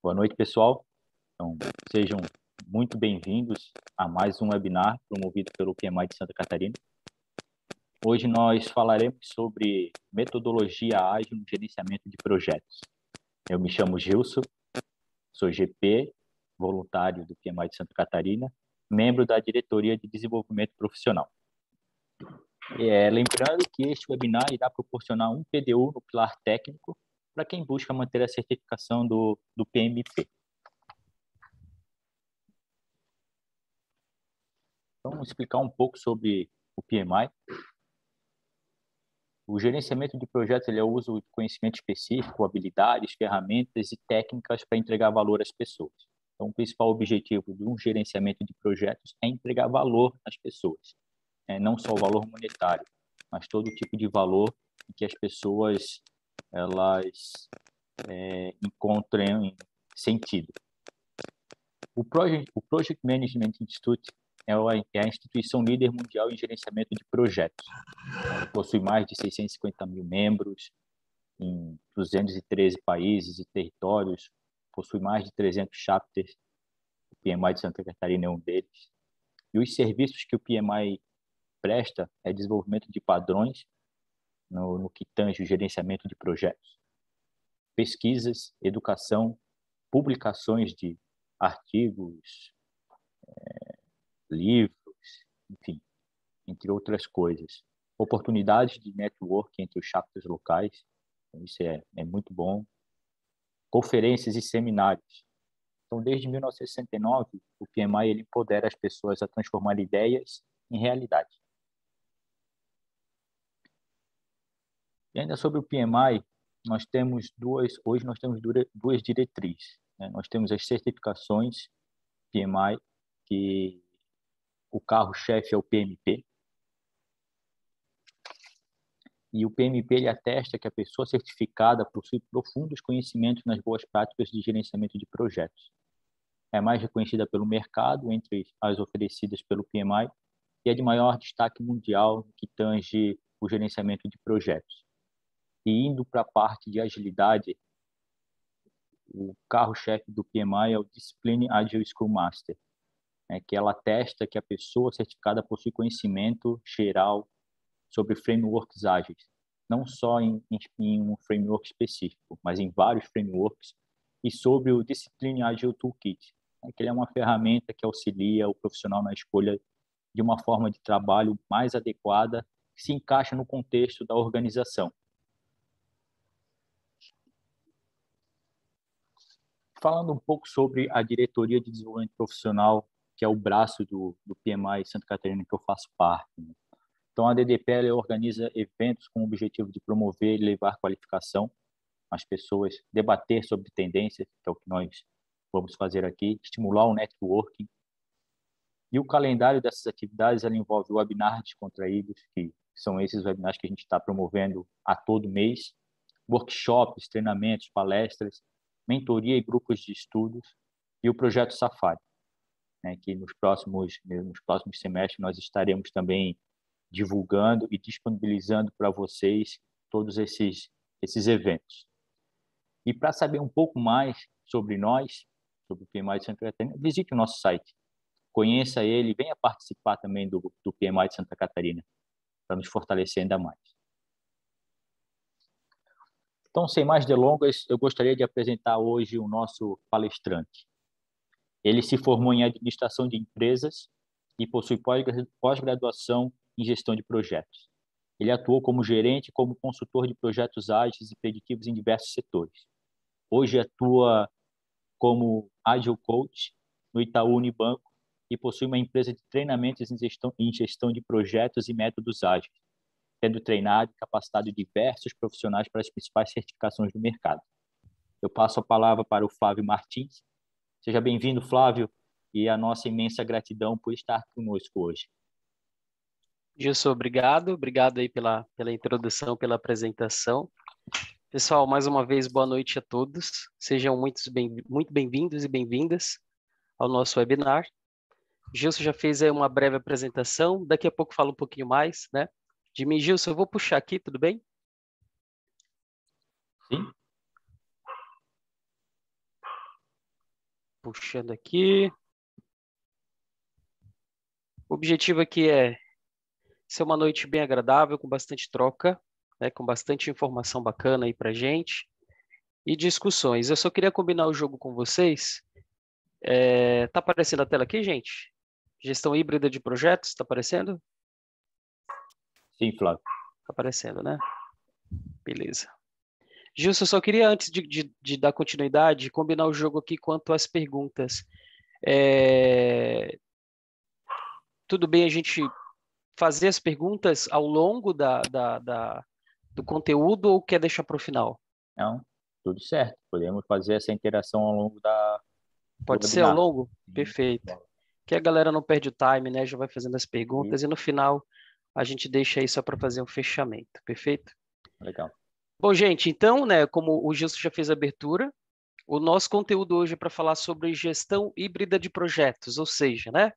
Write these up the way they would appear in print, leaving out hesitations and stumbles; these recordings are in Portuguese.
Boa noite, pessoal. Então, sejam muito bem-vindos a mais um webinar promovido pelo PMI de Santa Catarina. Hoje nós falaremos sobre metodologia ágil no gerenciamento de projetos. Eu me chamo Gilson, sou GP, voluntário do PMI de Santa Catarina, membro da Diretoria de Desenvolvimento Profissional. Lembrando que este webinar irá proporcionar um PDU no pilar técnico para quem busca manter a certificação do PMP. Então, vamos explicar um pouco sobre o PMI. O gerenciamento de projetos é o uso de conhecimento específico, habilidades, ferramentas e técnicas para entregar valor às pessoas. Então, o principal objetivo de um gerenciamento de projetos é entregar valor às pessoas. Não só o valor monetário, mas todo tipo de valor que as pessoas encontrem sentido. O Project Management Institute é a instituição líder mundial em gerenciamento de projetos. Possui mais de 650 mil membros em 213 países e territórios, possui mais de 300 chapters, o PMI de Santa Catarina é um deles. E os serviços que o PMI presta é desenvolvimento de padrões no que tange o gerenciamento de projetos, pesquisas, educação, publicações de artigos, livros, enfim, entre outras coisas. Oportunidades de network entre os chapters locais, isso é muito bom. Conferências e seminários. Então, desde 1969, o PMI ele empodera as pessoas a transformar ideias em realidade. E ainda sobre o PMI, hoje nós temos duas diretrizes. Nós temos as certificações PMI, que o carro-chefe é o PMP. E o PMP ele atesta que a pessoa certificada possui profundos conhecimentos nas boas práticas de gerenciamento de projetos. É mais reconhecida pelo mercado entre as oferecidas pelo PMI e é de maior destaque mundial que tange o gerenciamento de projetos. E indo para a parte de agilidade, o carro-chefe do PMI é o Discipline Agile Scrum Master, que ela atesta que a pessoa certificada possui conhecimento geral sobre frameworks ágeis, não só em um framework específico, mas em vários frameworks, e sobre o Discipline Agile Toolkit, que ele é uma ferramenta que auxilia o profissional na escolha de uma forma de trabalho mais adequada, que se encaixa no contexto da organização. Falando um pouco sobre a Diretoria de Desenvolvimento Profissional, que é o braço do PMI Santa Catarina, que eu faço parte. Então, a DDPL organiza eventos com o objetivo de promover e levar qualificação às pessoas, debater sobre tendências, que é o que nós vamos fazer aqui, estimular o networking. E o calendário dessas atividades ela envolve webinars descontraídos, que são esses webinars que a gente está promovendo a todo mês, workshops, treinamentos, palestras, mentoria e grupos de estudos, e o projeto Safari, que nos próximos semestres nós estaremos também divulgando e disponibilizando para vocês todos esses eventos. E para saber um pouco mais sobre nós, sobre o PMI de Santa Catarina, visite o nosso site, conheça ele e venha participar também do PMI de Santa Catarina, para nos fortalecer ainda mais. Então, sem mais delongas, eu gostaria de apresentar hoje o nosso palestrante. Ele se formou em administração de empresas e possui pós-graduação em gestão de projetos. Ele atuou como gerente e como consultor de projetos ágeis e preditivos em diversos setores. Hoje atua como Agile Coach no Itaú Unibanco e possui uma empresa de treinamentos em gestão de projetos e métodos ágeis, tendo treinado e capacitado diversos profissionais para as principais certificações do mercado. Eu passo a palavra para o Flávio Martins. Seja bem-vindo, Flávio, e a nossa imensa gratidão por estar conosco hoje. Gilson, obrigado aí pela introdução, pela apresentação. Pessoal, mais uma vez, boa noite a todos. Sejam muito bem-vindos e bem-vindas ao nosso webinar. Gilson já fez aí uma breve apresentação, daqui a pouco falo um pouquinho mais, né? De mim, Gilson, eu vou puxar aqui, tudo bem? Sim. puxando aqui. O objetivo aqui é ser uma noite bem agradável, com bastante troca, né, com bastante informação bacana aí pra gente e discussões. Eu só queria combinar o jogo com vocês. Tá aparecendo a tela aqui, gente? Gestão híbrida de projetos, tá aparecendo? Sim, Flávio. Tá aparecendo, né? Beleza. Gilson, eu só queria, antes de dar continuidade, combinar o jogo aqui quanto às perguntas. Tudo bem a gente fazer as perguntas ao longo do conteúdo ou quer deixar para o final? Não, tudo certo. Podemos fazer essa interação ao longo do Pode ser ao webinar. longo? Sim. Perfeito. Que a galera não perde o time, né? Já vai fazendo as perguntas Isso. e no final a gente deixa aí só para fazer um fechamento. Perfeito? Legal. Bom, gente, então, né, como o Gilson já fez a abertura, o nosso conteúdo hoje é para falar sobre gestão híbrida de projetos, ou seja, né,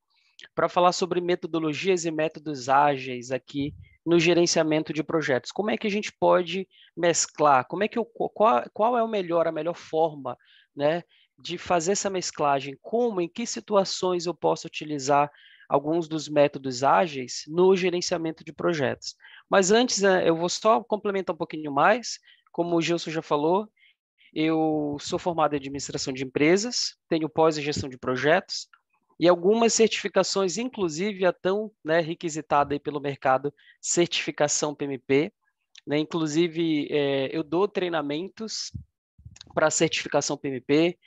para falar sobre metodologias e métodos ágeis aqui no gerenciamento de projetos. Como é que a gente pode mesclar? Como é que qual é a melhor forma, né, de fazer essa mesclagem? Como, em que situações eu posso utilizar alguns dos métodos ágeis no gerenciamento de projetos? Mas antes, eu vou só complementar um pouquinho mais. Como o Gilson já falou, eu sou formado em administração de empresas, tenho pós em gestão de projetos e algumas certificações, inclusive a tão, né, requisitada aí pelo mercado, certificação PMP. Né? Inclusive, eu dou treinamentos para certificação PMP.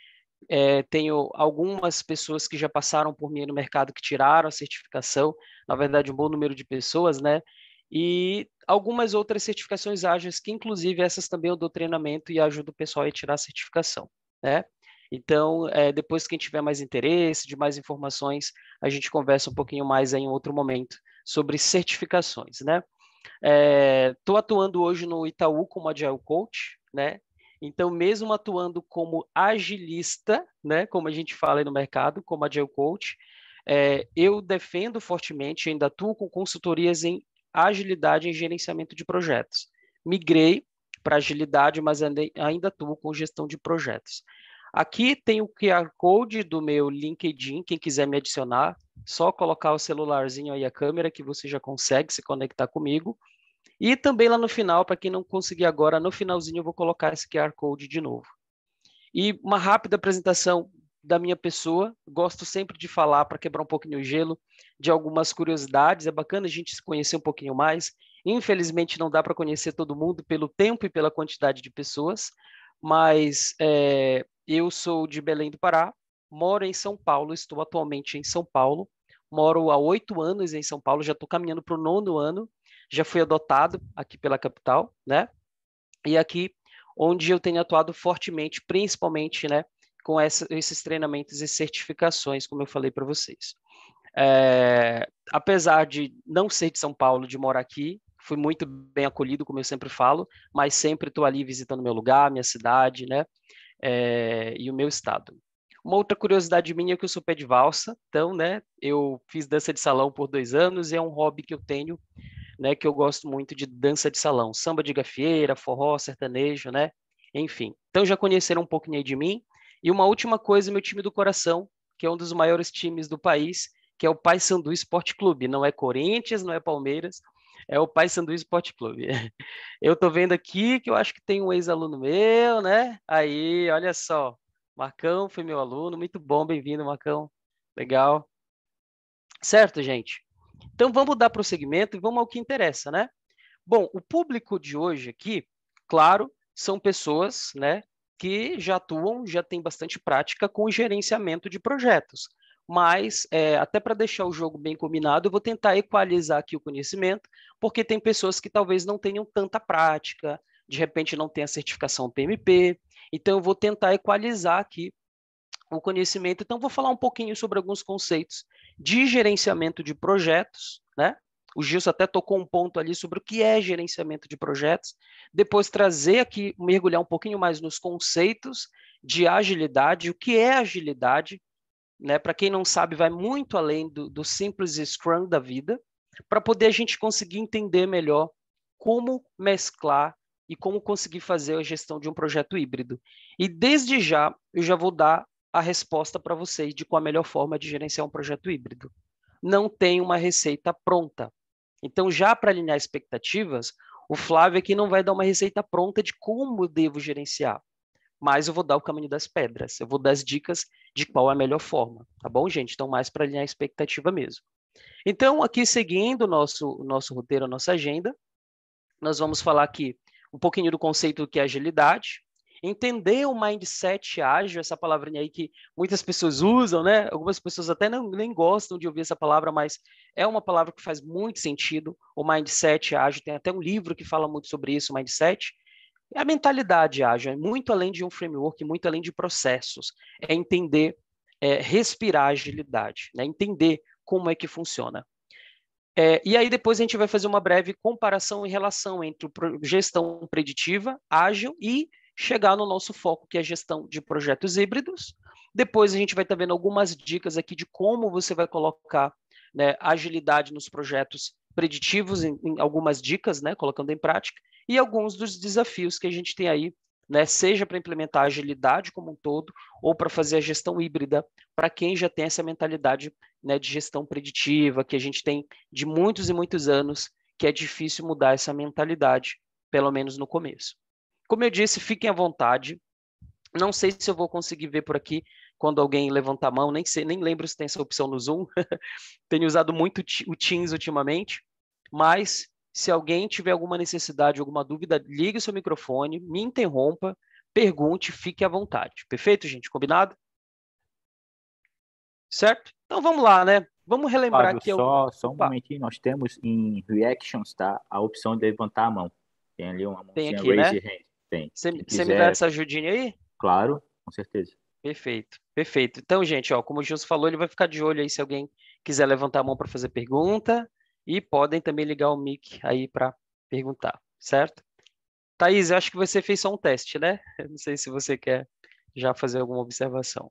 Tenho algumas pessoas que já passaram por mim no mercado que tiraram a certificação, na verdade, um bom número de pessoas, né? E algumas outras certificações ágeis, que inclusive essas também eu dou treinamento e ajudo o pessoal a tirar a certificação, né? Então, depois quem tiver mais interesse, de mais informações, a gente conversa um pouquinho mais aí em outro momento sobre certificações, né? Estou atuando hoje no Itaú como Agile Coach, né? Então, mesmo atuando como agilista, né, como a gente fala aí no mercado, como Agile Coach, eu defendo fortemente, ainda atuo com consultorias em agilidade em gerenciamento de projetos. Migrei para agilidade, mas ainda atuo com gestão de projetos. Aqui tem o QR Code do meu LinkedIn, quem quiser me adicionar, só colocar o celularzinho aí, a câmera, que você já consegue se conectar comigo. E também lá no final, para quem não conseguir agora, no finalzinho eu vou colocar esse QR Code de novo. E uma rápida apresentação da minha pessoa. Gosto sempre de falar, para quebrar um pouquinho o gelo, de algumas curiosidades. É bacana a gente se conhecer um pouquinho mais. Infelizmente, não dá para conhecer todo mundo pelo tempo e pela quantidade de pessoas, mas eu sou de Belém do Pará, moro em São Paulo, estou atualmente em São Paulo, moro há 8 anos em São Paulo, já estou caminhando para o 9º ano, já fui adotado aqui pela capital, né? E aqui onde eu tenho atuado fortemente, principalmente, né, com esses treinamentos e certificações, como eu falei para vocês. Apesar de não ser de São Paulo, de morar aqui, fui muito bem acolhido, como eu sempre falo, mas sempre estou ali visitando meu lugar, minha cidade, né, e o meu estado. Uma outra curiosidade minha é que eu sou pé de valsa, então, né, eu fiz dança de salão por 2 anos e é um hobby que eu tenho, né, que eu gosto muito de dança de salão, samba de gafieira, forró, sertanejo, né, enfim. Então já conheceram um pouquinho aí de mim. E uma última coisa, meu time do coração, que é um dos maiores times do país, que é o Paysandu Esporte Clube. Não é Corinthians, não é Palmeiras, é o Paysandu Esporte Clube. Eu tô vendo aqui que eu acho que tem um ex-aluno meu, né? Aí, olha só, Marcão foi meu aluno, muito bom, bem-vindo, Marcão. Legal. Certo, gente? Então vamos dar prosseguimento e vamos ao que interessa, né? Bom, o público de hoje aqui, claro, são pessoas, né, que já atuam, já têm bastante prática com o gerenciamento de projetos. Mas, até para deixar o jogo bem combinado, eu vou tentar equalizar aqui o conhecimento, porque tem pessoas que talvez não tenham tanta prática, de repente não tem a certificação PMP, então eu vou tentar equalizar aqui o conhecimento. Então, vou falar um pouquinho sobre alguns conceitos de gerenciamento de projetos, né? O Gilson até tocou um ponto ali sobre o que é gerenciamento de projetos. Depois trazer aqui, mergulhar um pouquinho mais nos conceitos de agilidade, o que é agilidade, né? Para quem não sabe, vai muito além do simples Scrum da vida, para poder a gente conseguir entender melhor como mesclar e como conseguir fazer a gestão de um projeto híbrido. E desde já, eu já vou dar a resposta para vocês de qual a melhor forma de gerenciar um projeto híbrido. Não tem uma receita pronta. Então, já para alinhar expectativas, o Flávio aqui não vai dar uma receita pronta de como eu devo gerenciar, mas eu vou dar o caminho das pedras, eu vou dar as dicas de qual é a melhor forma, tá bom, gente? Então, mais para alinhar a expectativa mesmo. Então, aqui seguindo o nosso roteiro, a nossa agenda, nós vamos falar aqui um pouquinho do conceito do que é agilidade, entender o mindset ágil, essa palavrinha aí que muitas pessoas usam, né? Algumas pessoas até nem gostam de ouvir essa palavra, mas é uma palavra que faz muito sentido. O mindset ágil, tem até um livro que fala muito sobre isso, o mindset. É a mentalidade ágil, é muito além de um framework, muito além de processos. É entender, respirar agilidade, né? Entender como é que funciona. E aí depois a gente vai fazer uma breve comparação em relação entre gestão preditiva, ágil e chegar no nosso foco, que é a gestão de projetos híbridos. Depois a gente vai estar vendo algumas dicas aqui de como você vai colocar, né, agilidade nos projetos preditivos, em algumas dicas, né, colocando em prática, e alguns dos desafios que a gente tem aí, né, seja para implementar a agilidade como um todo, ou para fazer a gestão híbrida, para quem já tem essa mentalidade, né, de gestão preditiva, que a gente tem de muitos e muitos anos, que é difícil mudar essa mentalidade, pelo menos no começo. Como eu disse, fiquem à vontade. Não sei se eu vou conseguir ver por aqui quando alguém levantar a mão, nem sei, nem lembro se tem essa opção no Zoom. Tenho usado muito o Teams ultimamente, mas se alguém tiver alguma necessidade, alguma dúvida, ligue o seu microfone, me interrompa, pergunte, fique à vontade. Perfeito, gente? Combinado? Certo? Então vamos lá, né? Vamos relembrar Fábio, aqui. só um Opa, momentinho, nós temos em Reactions, tá? A opção de levantar a mão. Tem ali uma tem mãozinha aqui, Raise né? Your Hand. Tem. Quem Você me dá quiser, essa ajudinha aí? claro, com certeza. Perfeito, perfeito. Então, gente, ó, como o Gilson falou, ele vai ficar de olho aí se alguém quiser levantar a mão para fazer pergunta e podem também ligar o mic aí para perguntar, certo? Thaís, eu acho que você fez só um teste, né? Eu não sei se você quer já fazer alguma observação.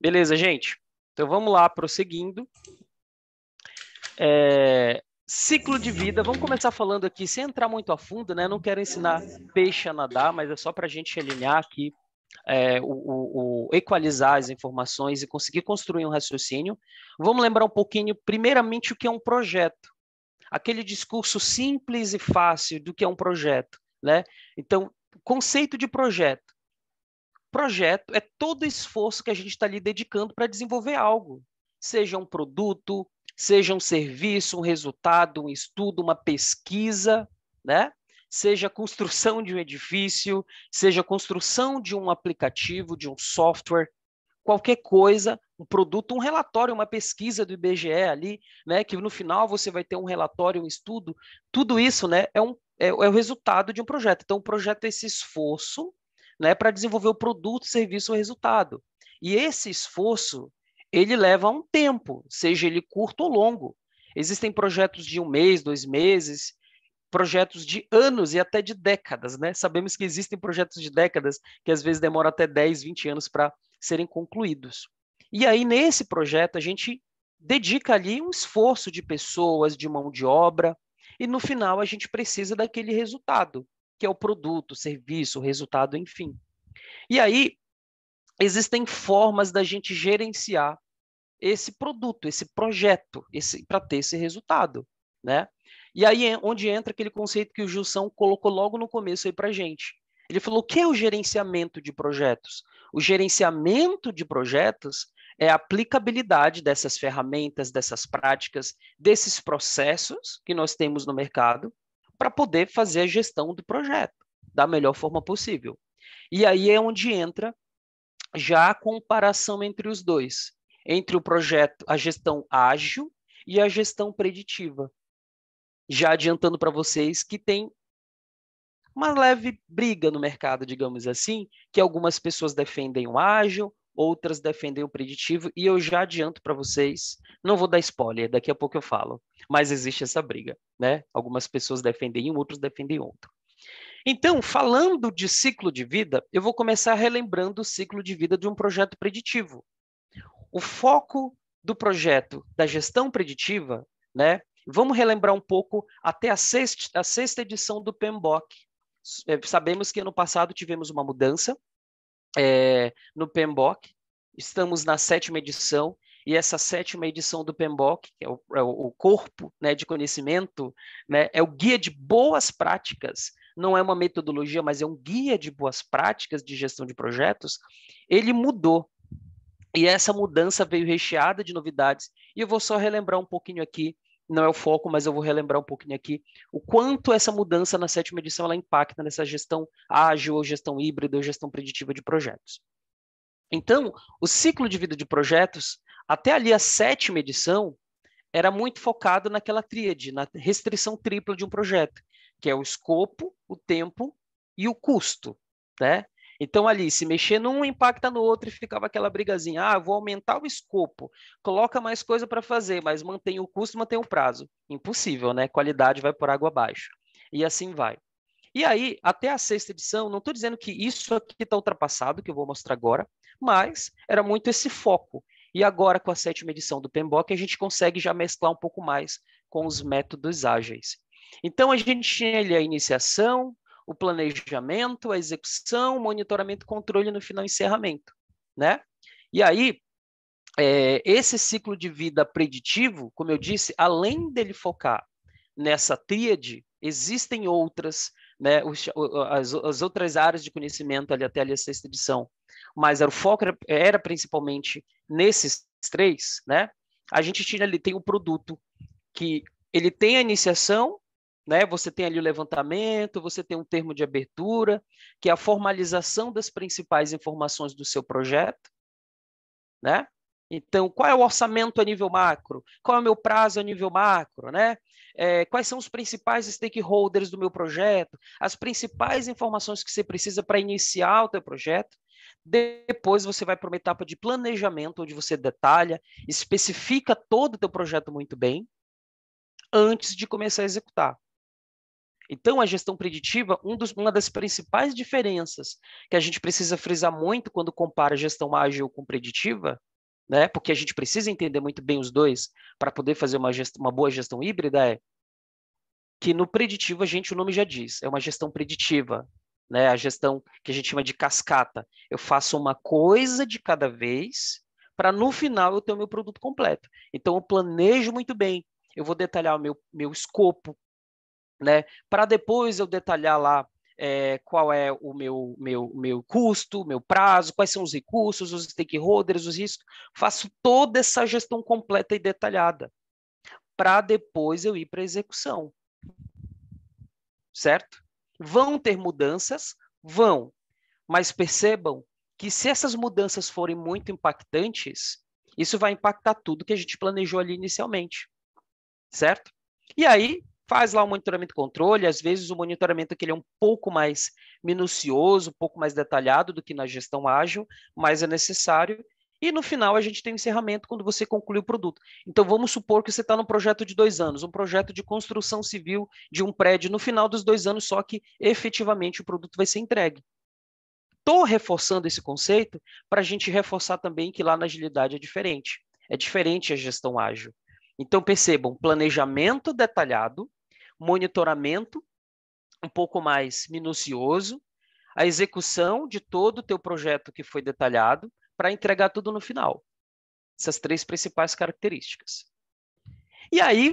Beleza, gente. Então vamos lá, prosseguindo. Ciclo de vida, vamos começar falando aqui, sem entrar muito a fundo, né? Não quero ensinar peixe a nadar, mas é só para a gente alinhar aqui, equalizar as informações e conseguir construir um raciocínio. Vamos lembrar um pouquinho, primeiramente, o que é um projeto. Aquele discurso simples e fácil do que é um projeto, né? Então, conceito de projeto. Projeto é todo esforço que a gente está ali dedicando para desenvolver algo, seja um produto, seja um serviço, um resultado, um estudo, uma pesquisa, né? Seja a construção de um edifício, seja a construção de um aplicativo, de um software, qualquer coisa, um produto, um relatório, uma pesquisa do IBGE ali, né? Que no final você vai ter um relatório, um estudo, tudo isso, né? É o resultado de um projeto. Então, o projeto é esse esforço, né, para desenvolver o produto, serviço ou resultado. E esse esforço, ele leva um tempo, seja ele curto ou longo. Existem projetos de 1 mês, 2 meses, projetos de anos e até de décadas, né? Sabemos que existem projetos de décadas que às vezes demoram até 10, 20 anos para serem concluídos. E aí, nesse projeto, a gente dedica ali um esforço de pessoas, de mão de obra, e no final a gente precisa daquele resultado, que é o produto, o serviço, o resultado, enfim. E aí, existem formas da gente gerenciar esse produto, esse projeto, para ter esse resultado, né? E aí é onde entra aquele conceito que o Gilson colocou logo no começo aí para gente. Ele falou: o que é o gerenciamento de projetos? O gerenciamento de projetos é a aplicabilidade dessas ferramentas, dessas práticas, desses processos que nós temos no mercado para poder fazer a gestão do projeto da melhor forma possível. E aí é onde entra já a comparação entre os dois, entre o projeto, a gestão ágil e a gestão preditiva. Já adiantando para vocês que tem uma leve briga no mercado, digamos assim, que algumas pessoas defendem o ágil, outras defendem o preditivo, e eu já adianto para vocês, não vou dar spoiler, daqui a pouco eu falo, mas existe essa briga, né? Algumas pessoas defendem um, outros defendem outro. Então, falando de ciclo de vida, eu vou começar relembrando o ciclo de vida de um projeto preditivo. O foco do projeto da gestão preditiva, né? Vamos relembrar um pouco até a sexta edição do PMBOK. Sabemos que ano passado tivemos uma mudança no PMBOK, estamos na 7ª edição, e essa 7ª edição do PMBOK, que é o corpo, né, de conhecimento, né, é o guia de boas práticas, não é uma metodologia, mas é um guia de boas práticas de gestão de projetos, ele mudou. E essa mudança veio recheada de novidades. E eu vou só relembrar um pouquinho aqui, não é o foco, mas eu vou relembrar um pouquinho aqui, o quanto essa mudança na 7ª edição ela impacta nessa gestão ágil, ou gestão híbrida, ou gestão preditiva de projetos. Então, o ciclo de vida de projetos, até ali a 7ª edição, era muito focado naquela tríade, na restrição tripla de um projeto, que é o escopo, o tempo e o custo, né? Então, ali, se mexer num, impacta no outro e ficava aquela brigazinha. Ah, vou aumentar o escopo, coloca mais coisa para fazer, mas mantém o custo, mantém o prazo. Impossível, né? Qualidade vai por água abaixo. E assim vai. E aí, até a 6ª edição, não estou dizendo que isso aqui está ultrapassado, que eu vou mostrar agora, mas era muito esse foco. E agora, com a 7ª edição do PMBOK, a gente consegue já mesclar um pouco mais com os métodos ágeis. Então, a gente tinha ali a iniciação, o planejamento, a execução, o monitoramento e controle, no final, encerramento, né? E aí, esse ciclo de vida preditivo, como eu disse, além dele focar nessa tríade, existem outras, né, as outras áreas de conhecimento ali até ali a 6ª edição, mas o foco era principalmente nesses 3, né? A gente tinha ali, tem o produto que ele tem a iniciação, né? Você tem ali o levantamento, você tem um termo de abertura, que é a formalização das principais informações do seu projeto, né? Então, qual é o orçamento a nível macro? Qual é o meu prazo a nível macro, né? Quais são os principais stakeholders do meu projeto? As principais informações que você precisa para iniciar o teu projeto. Depois você vai para uma etapa de planejamento, onde você detalha, especifica todo o teu projeto muito bem, antes de começar a executar. Então, a gestão preditiva, uma das principais diferenças que a gente precisa frisar muito quando compara gestão ágil com preditiva, né? Porque a gente precisa entender muito bem os dois para poder fazer uma boa gestão híbrida, é que no preditivo, o nome já diz, é uma gestão preditiva, né? A gestão que a gente chama de cascata. Eu faço uma coisa de cada vez para no final eu ter o meu produto completo. Então, eu planejo muito bem, eu vou detalhar o meu escopo, né? Para depois eu detalhar lá qual é o meu custo, meu prazo, quais são os recursos, os stakeholders, os riscos. Faço toda essa gestão completa e detalhada para depois eu ir para a execução. Certo? Vão ter mudanças? Vão. Mas percebam que se essas mudanças forem muito impactantes, isso vai impactar tudo que a gente planejou ali inicialmente. Certo? E aí, faz lá o monitoramento e controle, às vezes o monitoramento aqui ele é um pouco mais minucioso, um pouco mais detalhado do que na gestão ágil, mas é necessário. E no final a gente tem o encerramento quando você conclui o produto. Então vamos supor que você está num projeto de 2 anos, um projeto de construção civil de um prédio no final dos 2 anos, só que efetivamente o produto vai ser entregue. Estou reforçando esse conceito para a gente reforçar também que lá na agilidade é diferente. É diferente a gestão ágil. Então, percebam, planejamento detalhado, monitoramento um pouco mais minucioso, a execução de todo o teu projeto que foi detalhado para entregar tudo no final. Essas 3 principais características. E aí,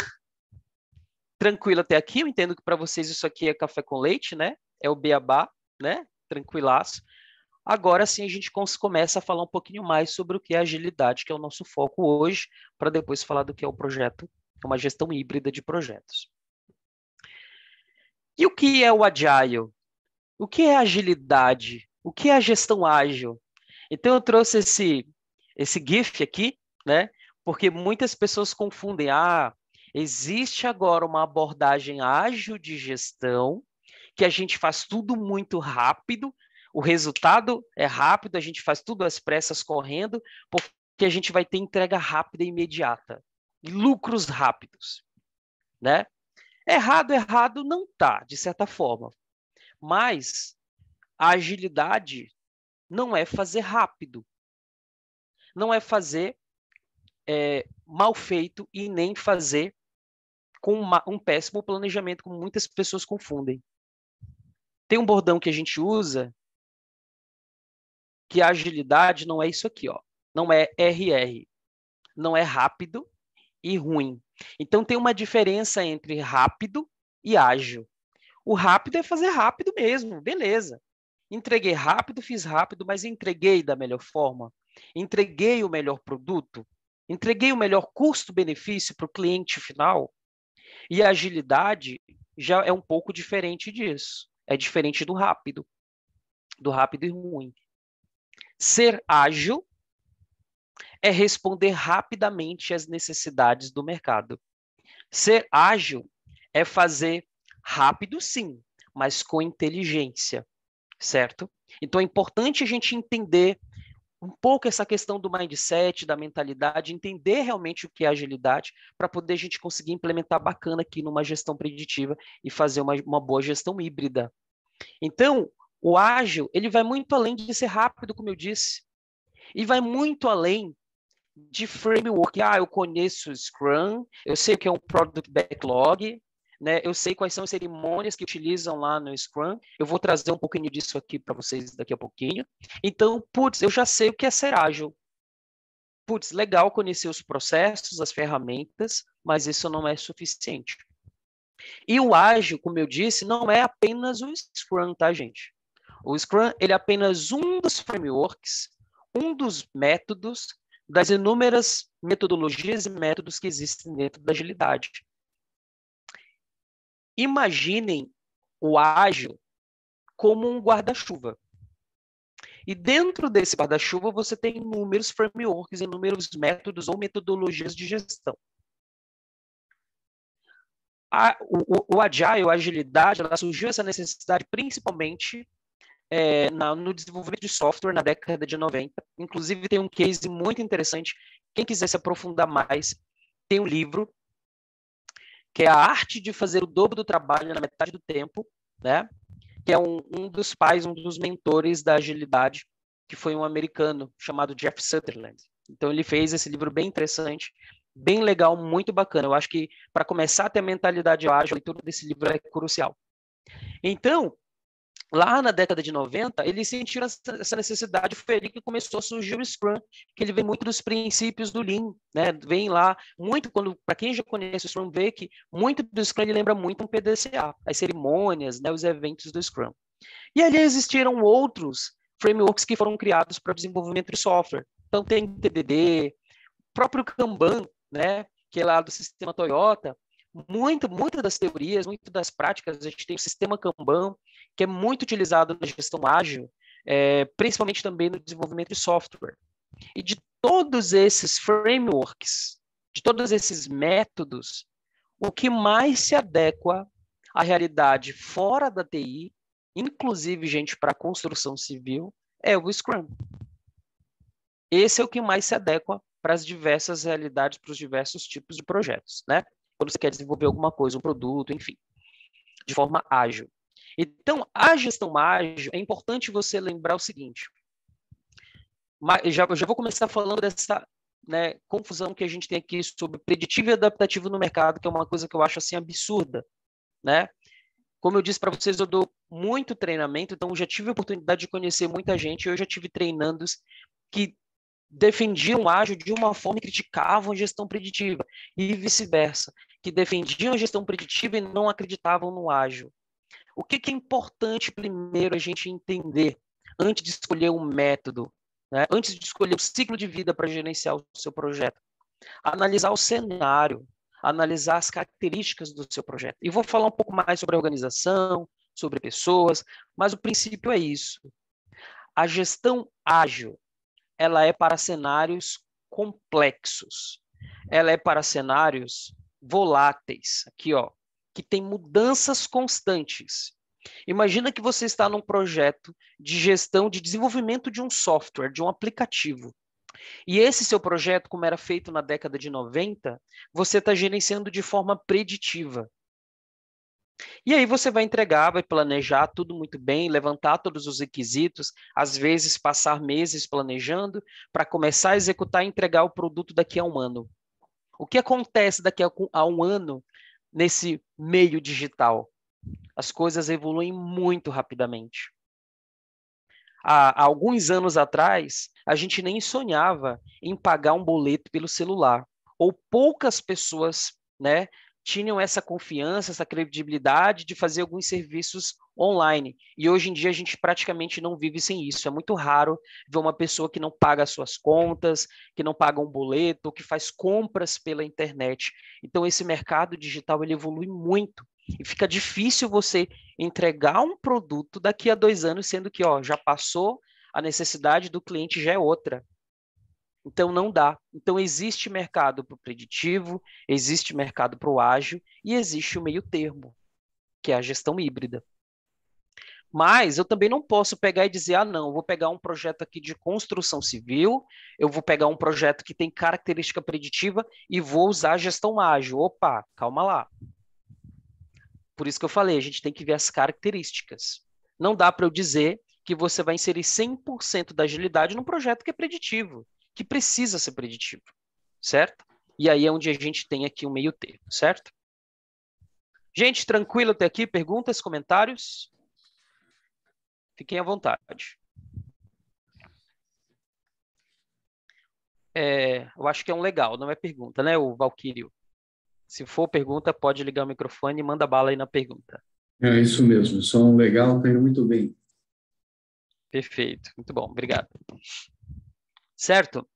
tranquilo até aqui, eu entendo que para vocês isso aqui é café com leite, né? É o beabá, né? Tranquilaço. Agora sim a gente começa a falar um pouquinho mais sobre o que é agilidade, que é o nosso foco hoje, para depois falar do que é o projeto, uma gestão híbrida de projetos. E o que é o Agile? O que é agilidade? O que é a gestão ágil? Então eu trouxe esse GIF aqui, né? Porque muitas pessoas confundem. Existe agora uma abordagem ágil de gestão, que a gente faz tudo muito rápido, o resultado é rápido, a gente faz tudo às pressas correndo, porque a gente vai ter entrega rápida e imediata, e lucros rápidos, né? Errado não tá, de certa forma, mas a agilidade não é fazer rápido, não é fazer mal feito e nem fazer com um péssimo planejamento, como muitas pessoas confundem. Tem um bordão que a gente usa que a agilidade não é isso aqui, ó. Não é RR, não é rápido e ruim. Então tem uma diferença entre rápido e ágil. O rápido é fazer rápido mesmo, beleza. Entreguei rápido, fiz rápido, mas entreguei da melhor forma. Entreguei o melhor produto. Entreguei o melhor custo-benefício para o cliente final. E a agilidade já é um pouco diferente disso. É diferente do rápido e ruim. Ser ágil é responder rapidamente às necessidades do mercado. Ser ágil é fazer rápido, sim, mas com inteligência, certo? Então é importante a gente entender um pouco essa questão do mindset, da mentalidade, entender realmente o que é agilidade, para poder a gente conseguir implementar bacana aqui numa gestão preditiva e fazer uma boa gestão híbrida. Então, o ágil, ele vai muito além de ser rápido, como eu disse, e vai muito além de framework. Eu conheço o Scrum, eu sei o que é um Product Backlog, né? Eu sei quais são as cerimônias que utilizam lá no Scrum. Eu vou trazer um pouquinho disso aqui para vocês daqui a pouquinho. Então, eu já sei o que é ser ágil. Legal conhecer os processos, as ferramentas, mas isso não é suficiente. E o ágil, como eu disse, não é apenas o Scrum, tá, gente? O Scrum, ele é apenas um dos frameworks, um dos métodos das inúmeras metodologias e métodos que existem dentro da agilidade. Imaginem o ágil como um guarda-chuva. E dentro desse guarda-chuva você tem inúmeros frameworks, inúmeros métodos ou metodologias de gestão. O Agile, a agilidade, ela surgiu essa necessidade principalmente no desenvolvimento de software na década de 90. Inclusive, tem um case muito interessante. Quem quiser se aprofundar mais, tem um livro, que é A Arte de Fazer o Dobro do Trabalho na Metade do Tempo, né? Que é um dos pais, um dos mentores da agilidade, que foi um americano chamado Jeff Sutherland. Então, ele fez esse livro bem interessante, bem legal, muito bacana. Eu acho que, para começar a ter a mentalidade ágil, a leitura desse livro é crucial. Então, lá na década de 90, eles sentiram essa necessidade, foi ali que começou a surgir o Scrum, que ele vem muito dos princípios do Lean, né? Vem lá muito, para quem já conhece o Scrum, vê que muito do Scrum ele lembra muito um PDCA, as cerimônias, né, os eventos do Scrum. E ali existiram outros frameworks que foram criados para desenvolvimento de software. Então tem TDD, próprio Kanban, né, que é lá do sistema Toyota. Muitas das teorias, muitas das práticas, a gente tem o sistema Kanban, que é muito utilizado na gestão ágil, principalmente também no desenvolvimento de software. E de todos esses frameworks, de todos esses métodos, o que mais se adequa à realidade fora da TI, inclusive, gente, para a construção civil, é o Scrum. Esse é o que mais se adequa para as diversas realidades, para os diversos tipos de projetos, né? Quando você quer desenvolver alguma coisa, um produto, enfim, de forma ágil. Então, a gestão ágil, é importante você lembrar o seguinte, já vou começar falando dessa, né, confusão que a gente tem aqui sobre preditivo e adaptativo no mercado, que é uma coisa que eu acho assim absurda, né? Como eu disse para vocês, eu dou muito treinamento, então eu já tive a oportunidade de conhecer muita gente, eu já tive treinandos que defendiam o ágil de uma forma e criticavam a gestão preditiva, e vice-versa, que defendiam a gestão preditiva e não acreditavam no ágil. O que é importante primeiro a gente entender antes de escolher um método, né? Antes de escolher o ciclo de vida para gerenciar o seu projeto? Analisar o cenário, analisar as características do seu projeto. E vou falar um pouco mais sobre a organização, sobre pessoas, mas o princípio é isso. A gestão ágil, ela é para cenários complexos. Ela é para cenários voláteis, aqui, ó, que tem mudanças constantes. Imagina que você está num projeto de gestão, de desenvolvimento de um software, de um aplicativo. E esse seu projeto, como era feito na década de 90, você está gerenciando de forma preditiva. E aí você vai entregar, vai planejar tudo muito bem, levantar todos os requisitos, às vezes passar meses planejando para começar a executar e entregar o produto daqui a um ano. O que acontece daqui a um ano nesse meio digital? As coisas evoluem muito rapidamente. Há alguns anos atrás, a gente nem sonhava em pagar um boleto pelo celular, ou poucas pessoas, né, tinham essa confiança, essa credibilidade de fazer alguns serviços online. E hoje em dia a gente praticamente não vive sem isso. É muito raro ver uma pessoa que não paga as suas contas, que não paga um boleto, que faz compras pela internet. Então esse mercado digital ele evolui muito. E fica difícil você entregar um produto daqui a 2 anos, sendo que já passou, a necessidade do cliente já é outra. Então, não dá. Então, existe mercado para o preditivo, existe mercado para o ágil e existe o meio termo, que é a gestão híbrida. Mas eu também não posso pegar e dizer, não, eu vou pegar um projeto aqui de construção civil, eu vou pegar um projeto que tem característica preditiva e vou usar a gestão ágil. Opa, calma lá. Por isso que eu falei, a gente tem que ver as características. Não dá para eu dizer que você vai inserir 100% da agilidade num projeto que é preditivo, que precisa ser preditivo, certo? E aí é onde a gente tem aqui um meio termo, certo? Gente, tranquilo até aqui? Perguntas, comentários? Fiquem à vontade. Eu acho que é um legal, não é pergunta, né, o Valquírio? Se for pergunta, pode ligar o microfone e manda bala aí na pergunta. É isso mesmo, som legal, está indo muito bem. Perfeito, muito bom, obrigado. Certo?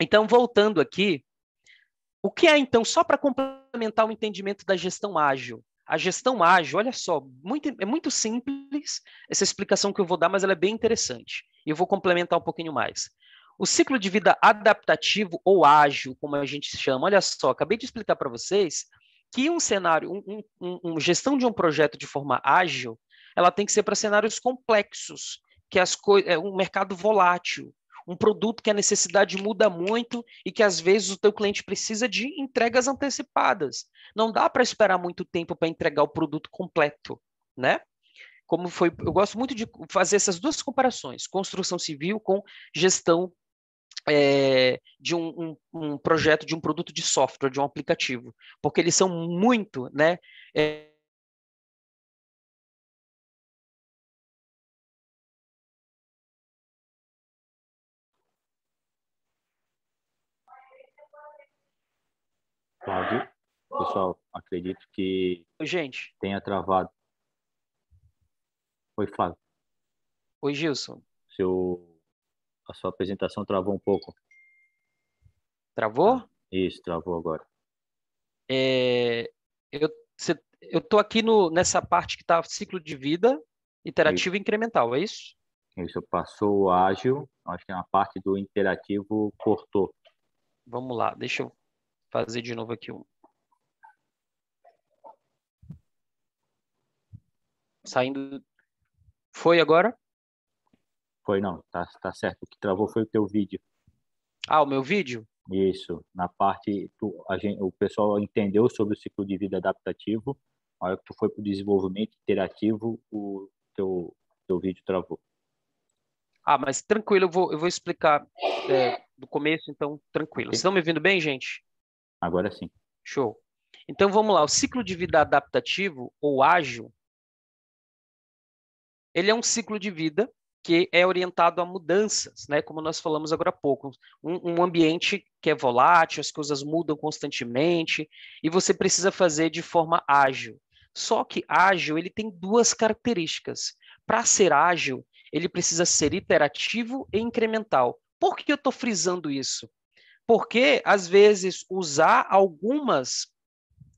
Então, voltando aqui, o que é, então, só para complementar o entendimento da gestão ágil? A gestão ágil, olha só, é muito simples essa explicação que eu vou dar, mas ela é bem interessante. E eu vou complementar um pouquinho mais. O ciclo de vida adaptativo ou ágil, como a gente chama, olha só, acabei de explicar para vocês que um cenário, gestão de um projeto de forma ágil, ela tem que ser para cenários complexos, que é um mercado volátil, um produto que a necessidade muda muito e que às vezes o teu cliente precisa de entregas antecipadas. Não dá para esperar muito tempo para entregar o produto completo, né? Eu gosto muito de fazer essas duas comparações, construção civil com gestão de um projeto, de um produto de software, de um aplicativo, porque eles são muito, né? Cláudio, pessoal, acredito que Gente. tenha travado. Oi, Flávio. Oi, Gilson. A sua apresentação travou um pouco. Travou? Isso, travou agora. Eu estou aqui nessa parte que está ciclo de vida, interativo e incremental, é isso? Isso, passou o ágil, acho que na parte do interativo cortou. Vamos lá, deixa eu fazer de novo aqui Saindo. Foi agora? Foi não, tá certo. O que travou foi o teu vídeo. O meu vídeo? Isso, na parte, o pessoal entendeu sobre o ciclo de vida adaptativo, a hora que tu foi para o desenvolvimento interativo, o teu vídeo travou. Mas tranquilo, eu vou explicar do começo, então tranquilo. Okay. Vocês estão me ouvindo bem, gente? Agora sim. Show. Então vamos lá, o ciclo de vida adaptativo ou ágil, ele é um ciclo de vida que é orientado a mudanças, né? Como nós falamos agora há pouco, um ambiente que é volátil, as coisas mudam constantemente e você precisa fazer de forma ágil. Só que ágil ele tem duas características. Para ser ágil, ele precisa ser iterativo e incremental. Por que eu estou frisando isso? Porque às vezes usar algumas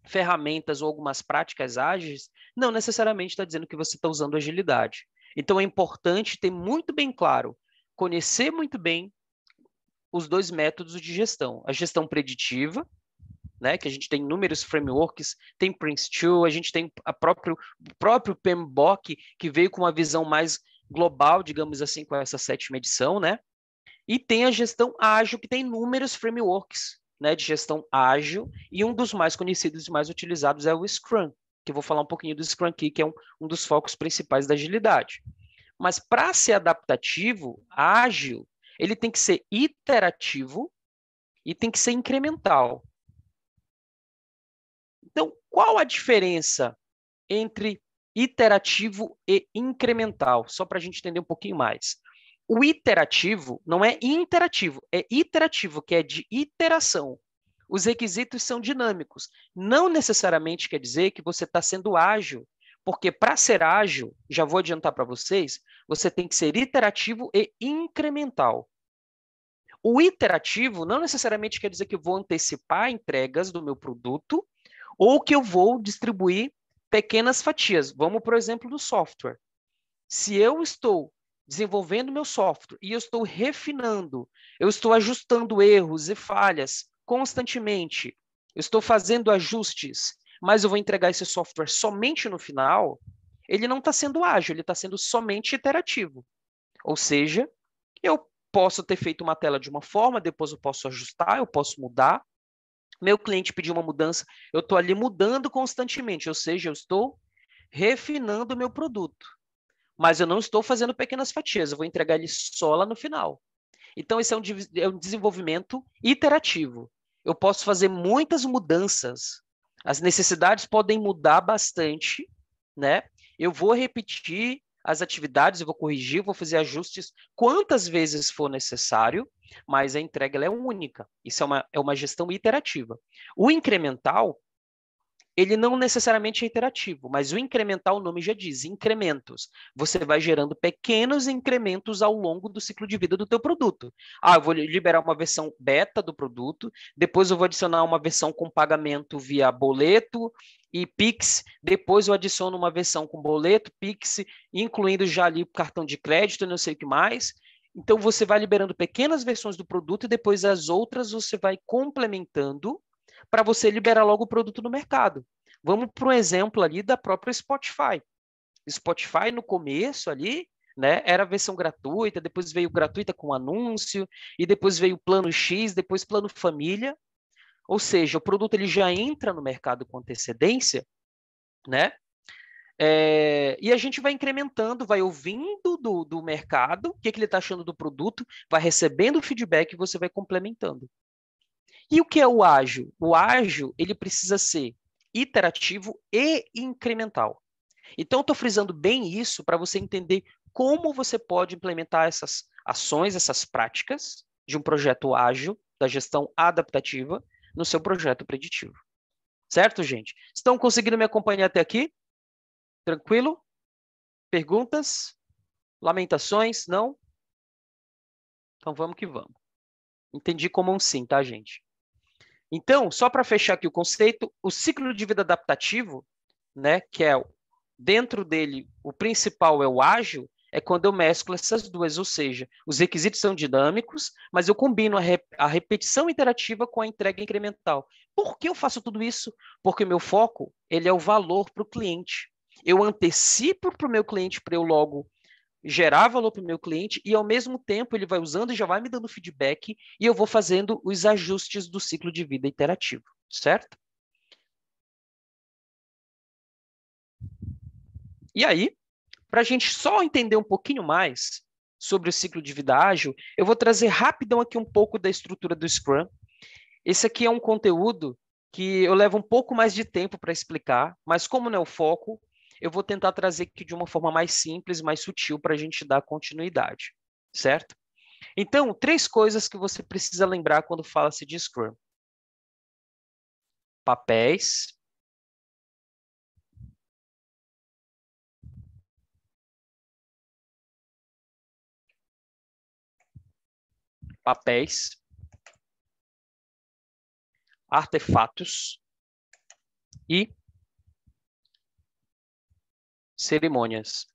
ferramentas ou algumas práticas ágeis não necessariamente está dizendo que você está usando agilidade. Então, é importante ter muito bem claro, conhecer muito bem os dois métodos de gestão. A gestão preditiva, né, que a gente tem inúmeros frameworks, tem Prince2, a gente tem o próprio PMBOK, que veio com uma visão mais global, digamos assim, com essa 7ª edição, né? E tem a gestão ágil, que tem inúmeros frameworks, né, de gestão ágil, e um dos mais conhecidos e mais utilizados é o Scrum, que eu vou falar um pouquinho do Scrum aqui, que é um dos focos principais da agilidade. Mas para ser adaptativo, ágil, ele tem que ser iterativo e tem que ser incremental. Então, qual a diferença entre iterativo e incremental, só para a gente entender um pouquinho mais. O iterativo não é interativo, é iterativo, que é de iteração. Os requisitos são dinâmicos. Não necessariamente quer dizer que você está sendo ágil, porque para ser ágil, já vou adiantar para vocês, você tem que ser iterativo e incremental. O iterativo não necessariamente quer dizer que eu vou antecipar entregas do meu produto ou que eu vou distribuir pequenas fatias. Vamos, por exemplo, do software. Se eu estou desenvolvendo meu software e eu estou refinando, eu estou ajustando erros e falhas constantemente, eu estou fazendo ajustes, mas eu vou entregar esse software somente no final, ele não está sendo ágil, ele está sendo somente iterativo. Ou seja, eu posso ter feito uma tela de uma forma, depois eu posso ajustar, eu posso mudar. Meu cliente pediu uma mudança, eu estou ali mudando constantemente, ou seja, eu estou refinando o meu produto. Mas eu não estou fazendo pequenas fatias, eu vou entregar ele só lá no final. Então, esse é um desenvolvimento iterativo. Eu posso fazer muitas mudanças, as necessidades podem mudar bastante, né? Eu vou repetir as atividades, eu vou corrigir, eu vou fazer ajustes quantas vezes for necessário, mas a entrega ela é única. Isso é uma gestão iterativa. O incremental, ele não necessariamente é iterativo, mas o incremental, o nome já diz, incrementos. Você vai gerando pequenos incrementos ao longo do ciclo de vida do teu produto. Ah, eu vou liberar uma versão beta do produto, depois eu vou adicionar uma versão com pagamento via boleto e Pix, depois eu adiciono uma versão com boleto, Pix, incluindo já ali o cartão de crédito e não sei o que mais. Então, você vai liberando pequenas versões do produto e depois as outras você vai complementando para você liberar logo o produto no mercado. Vamos para um exemplo ali da própria Spotify. Spotify, no começo ali, né, era a versão gratuita, depois veio gratuita com anúncio, e depois veio plano X, depois plano família. Ou seja, o produto ele já entra no mercado com antecedência, né? E a gente vai incrementando, vai ouvindo do mercado, o que ele está achando do produto, vai recebendo feedback e você vai complementando. E o que é o ágil? O ágil, ele precisa ser iterativo e incremental. Então, estou frisando bem isso para você entender como você pode implementar essas ações, essas práticas de um projeto ágil, da gestão adaptativa, no seu projeto preditivo. Certo, gente? Estão conseguindo me acompanhar até aqui? Tranquilo? Perguntas? Lamentações? Não? Então, vamos que vamos. Entendi como um sim, tá, gente? Então, só para fechar aqui o conceito, o ciclo de vida adaptativo, né, que é dentro dele o principal é o ágil, é quando eu mesclo essas duas, ou seja, os requisitos são dinâmicos, mas eu combino a repetição interativa com a entrega incremental. Por que eu faço tudo isso? Porque o meu foco ele é o valor para o cliente. Eu antecipo para o meu cliente para eu logo gerar valor para o meu cliente e, ao mesmo tempo, ele vai usando e já vai me dando feedback e eu vou fazendo os ajustes do ciclo de vida iterativo, certo? E aí, para a gente só entender um pouquinho mais sobre o ciclo de vida ágil, eu vou trazer rapidão aqui um pouco da estrutura do Scrum. Esse aqui é um conteúdo que eu levo um pouco mais de tempo para explicar, mas como não é o foco, eu vou tentar trazer aqui de uma forma mais simples, mais sutil, para a gente dar continuidade, certo? Então, 3 coisas que você precisa lembrar quando fala-se de Scrum. Papéis. Papéis. Artefatos. E cerimônias.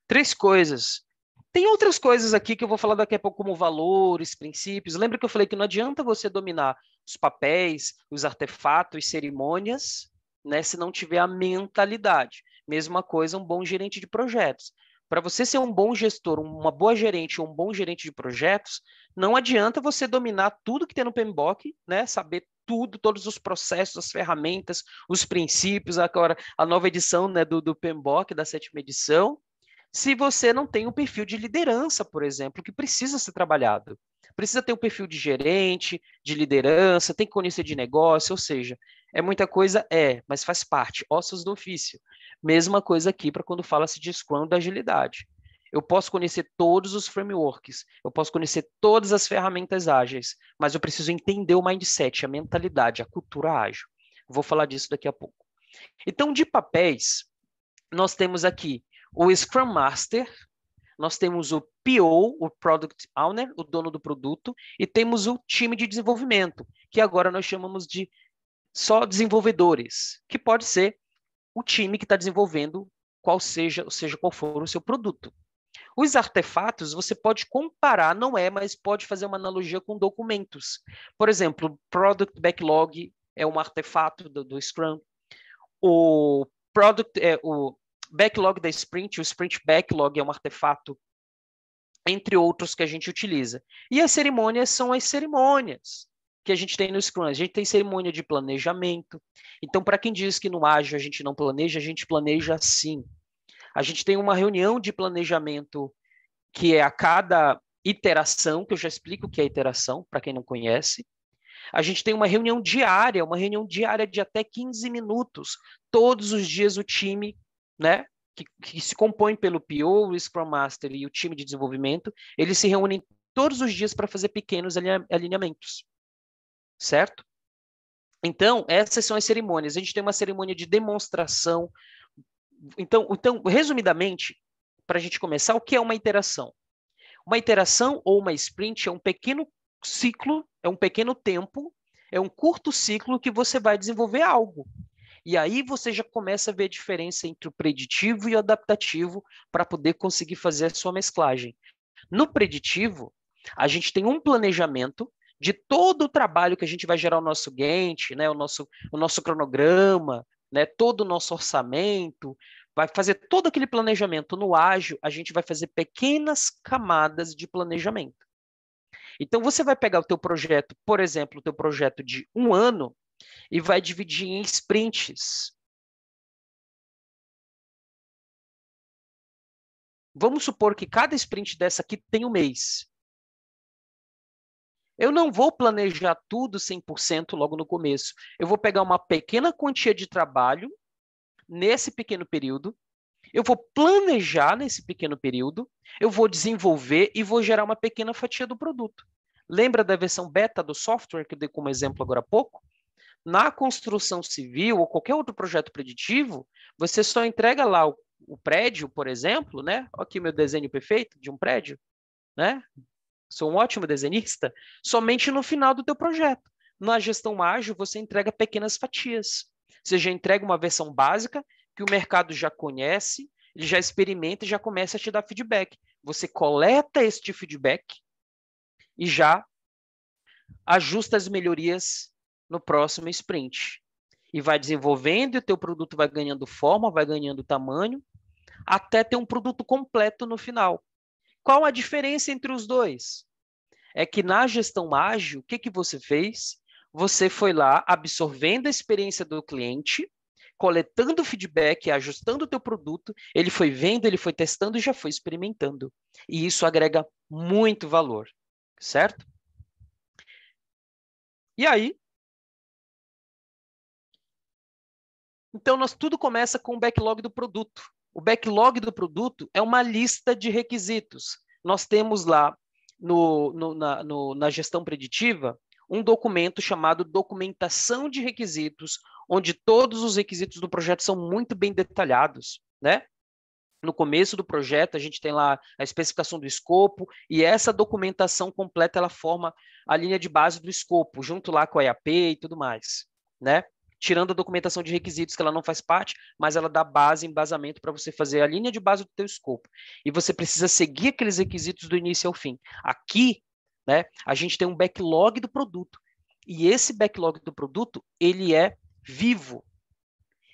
3 coisas. Tem outras coisas aqui que eu vou falar daqui a pouco, como valores, princípios. Lembra que eu falei que não adianta você dominar os papéis, os artefatos, cerimônias, né, se não tiver a mentalidade. Mesma coisa, um bom gerente de projetos. Para você ser um bom gestor, uma boa gerente ou um bom gerente de projetos, não adianta você dominar tudo que tem no PMBOK, né, saber tudo, todos os processos, as ferramentas, os princípios, agora a nova edição, né, do PMBOK, da 7ª edição, se você não tem um perfil de liderança, por exemplo, que precisa ser trabalhado. Precisa ter um perfil de gerente, de liderança, tem que conhecer de negócio, ou seja, É muita coisa? É, mas faz parte, ossos do ofício. Mesma coisa aqui para quando fala-se de Scrum da agilidade. Eu posso conhecer todos os frameworks, eu posso conhecer todas as ferramentas ágeis, mas eu preciso entender o mindset, a mentalidade, a cultura ágil. Vou falar disso daqui a pouco. Então, de papéis, nós temos aqui o Scrum Master, nós temos o PO, o Product Owner, o dono do produto, e temos o time de desenvolvimento, que agora nós chamamos de só desenvolvedores, que pode ser o time que está desenvolvendo seja qual for o seu produto. Os artefatos você pode comparar, não é, mas pode fazer uma analogia com documentos. Por exemplo, o Product Backlog é um artefato do Scrum. O Backlog da Sprint, o Sprint Backlog é um artefato, entre outros que a gente utiliza. E as cerimônias são as cerimônias que a gente tem no Scrum. A gente tem cerimônia de planejamento. Então, para quem diz que no Ágil a gente não planeja, a gente planeja sim. A gente tem uma reunião de planejamento que é a cada iteração, que eu já explico o que é iteração, para quem não conhece. A gente tem uma reunião diária de até 15 minutos. Todos os dias o time, né, que se compõe pelo PO, o Scrum Master e o time de desenvolvimento, eles se reúnem todos os dias para fazer pequenos alinhamentos. Certo? Então, essas são as cerimônias. A gente tem uma cerimônia de demonstração. Então resumidamente, para a gente começar, o que é uma iteração? Uma iteração ou uma sprint é um pequeno ciclo, é um pequeno tempo, é um curto ciclo que você vai desenvolver algo. E aí você já começa a ver a diferença entre o preditivo e o adaptativo para poder conseguir fazer a sua mesclagem. No preditivo, a gente tem um planejamento de todo o trabalho que a gente vai gerar o nosso Gantt, né, o nosso cronograma, né, todo o nosso orçamento, vai fazer todo aquele planejamento. No ágil, a gente vai fazer pequenas camadas de planejamento. Então, você vai pegar o teu projeto, por exemplo, o teu projeto de 1 ano, e vai dividir em sprints. Vamos supor que cada sprint dessa aqui tem 1 mês. Eu não vou planejar tudo 100% logo no começo. Eu vou pegar uma pequena quantia de trabalho nesse pequeno período, eu vou planejar nesse pequeno período, eu vou desenvolver e vou gerar uma pequena fatia do produto. Lembra da versão beta do software que eu dei como exemplo agora há pouco? Na construção civil ou qualquer outro projeto preditivo, você só entrega lá o prédio, por exemplo, né? Olha aqui o meu desenho perfeito de um prédio, né? Sou um ótimo desenhista, somente no final do teu projeto. Na gestão ágil, você entrega pequenas fatias. Você já entrega uma versão básica que o mercado já conhece, ele já experimenta e já começa a te dar feedback. Você coleta este feedback e já ajusta as melhorias no próximo sprint. E vai desenvolvendo e o teu produto vai ganhando forma, vai ganhando tamanho, até ter um produto completo no final. Qual a diferença entre os dois? É que na gestão ágil, o que você fez? Você foi lá absorvendo a experiência do cliente, coletando feedback, ajustando o teu produto, ele foi vendo, ele foi testando e já foi experimentando. E isso agrega muito valor, certo? E aí? Então, tudo começa com o backlog do produto. O backlog do produto é uma lista de requisitos. Nós temos lá na gestão preditiva um documento chamado documentação de requisitos, onde todos os requisitos do projeto são muito bem detalhados, né? No começo do projeto, a gente tem lá a especificação do escopo, e essa documentação completa, ela forma a linha de base do escopo, junto lá com a EAP e tudo mais, né? Tirando a documentação de requisitos, que ela não faz parte, mas ela dá base, embasamento para você fazer a linha de base do teu escopo. E você precisa seguir aqueles requisitos do início ao fim. Aqui, né, a gente tem um backlog do produto. E esse backlog do produto, ele é vivo.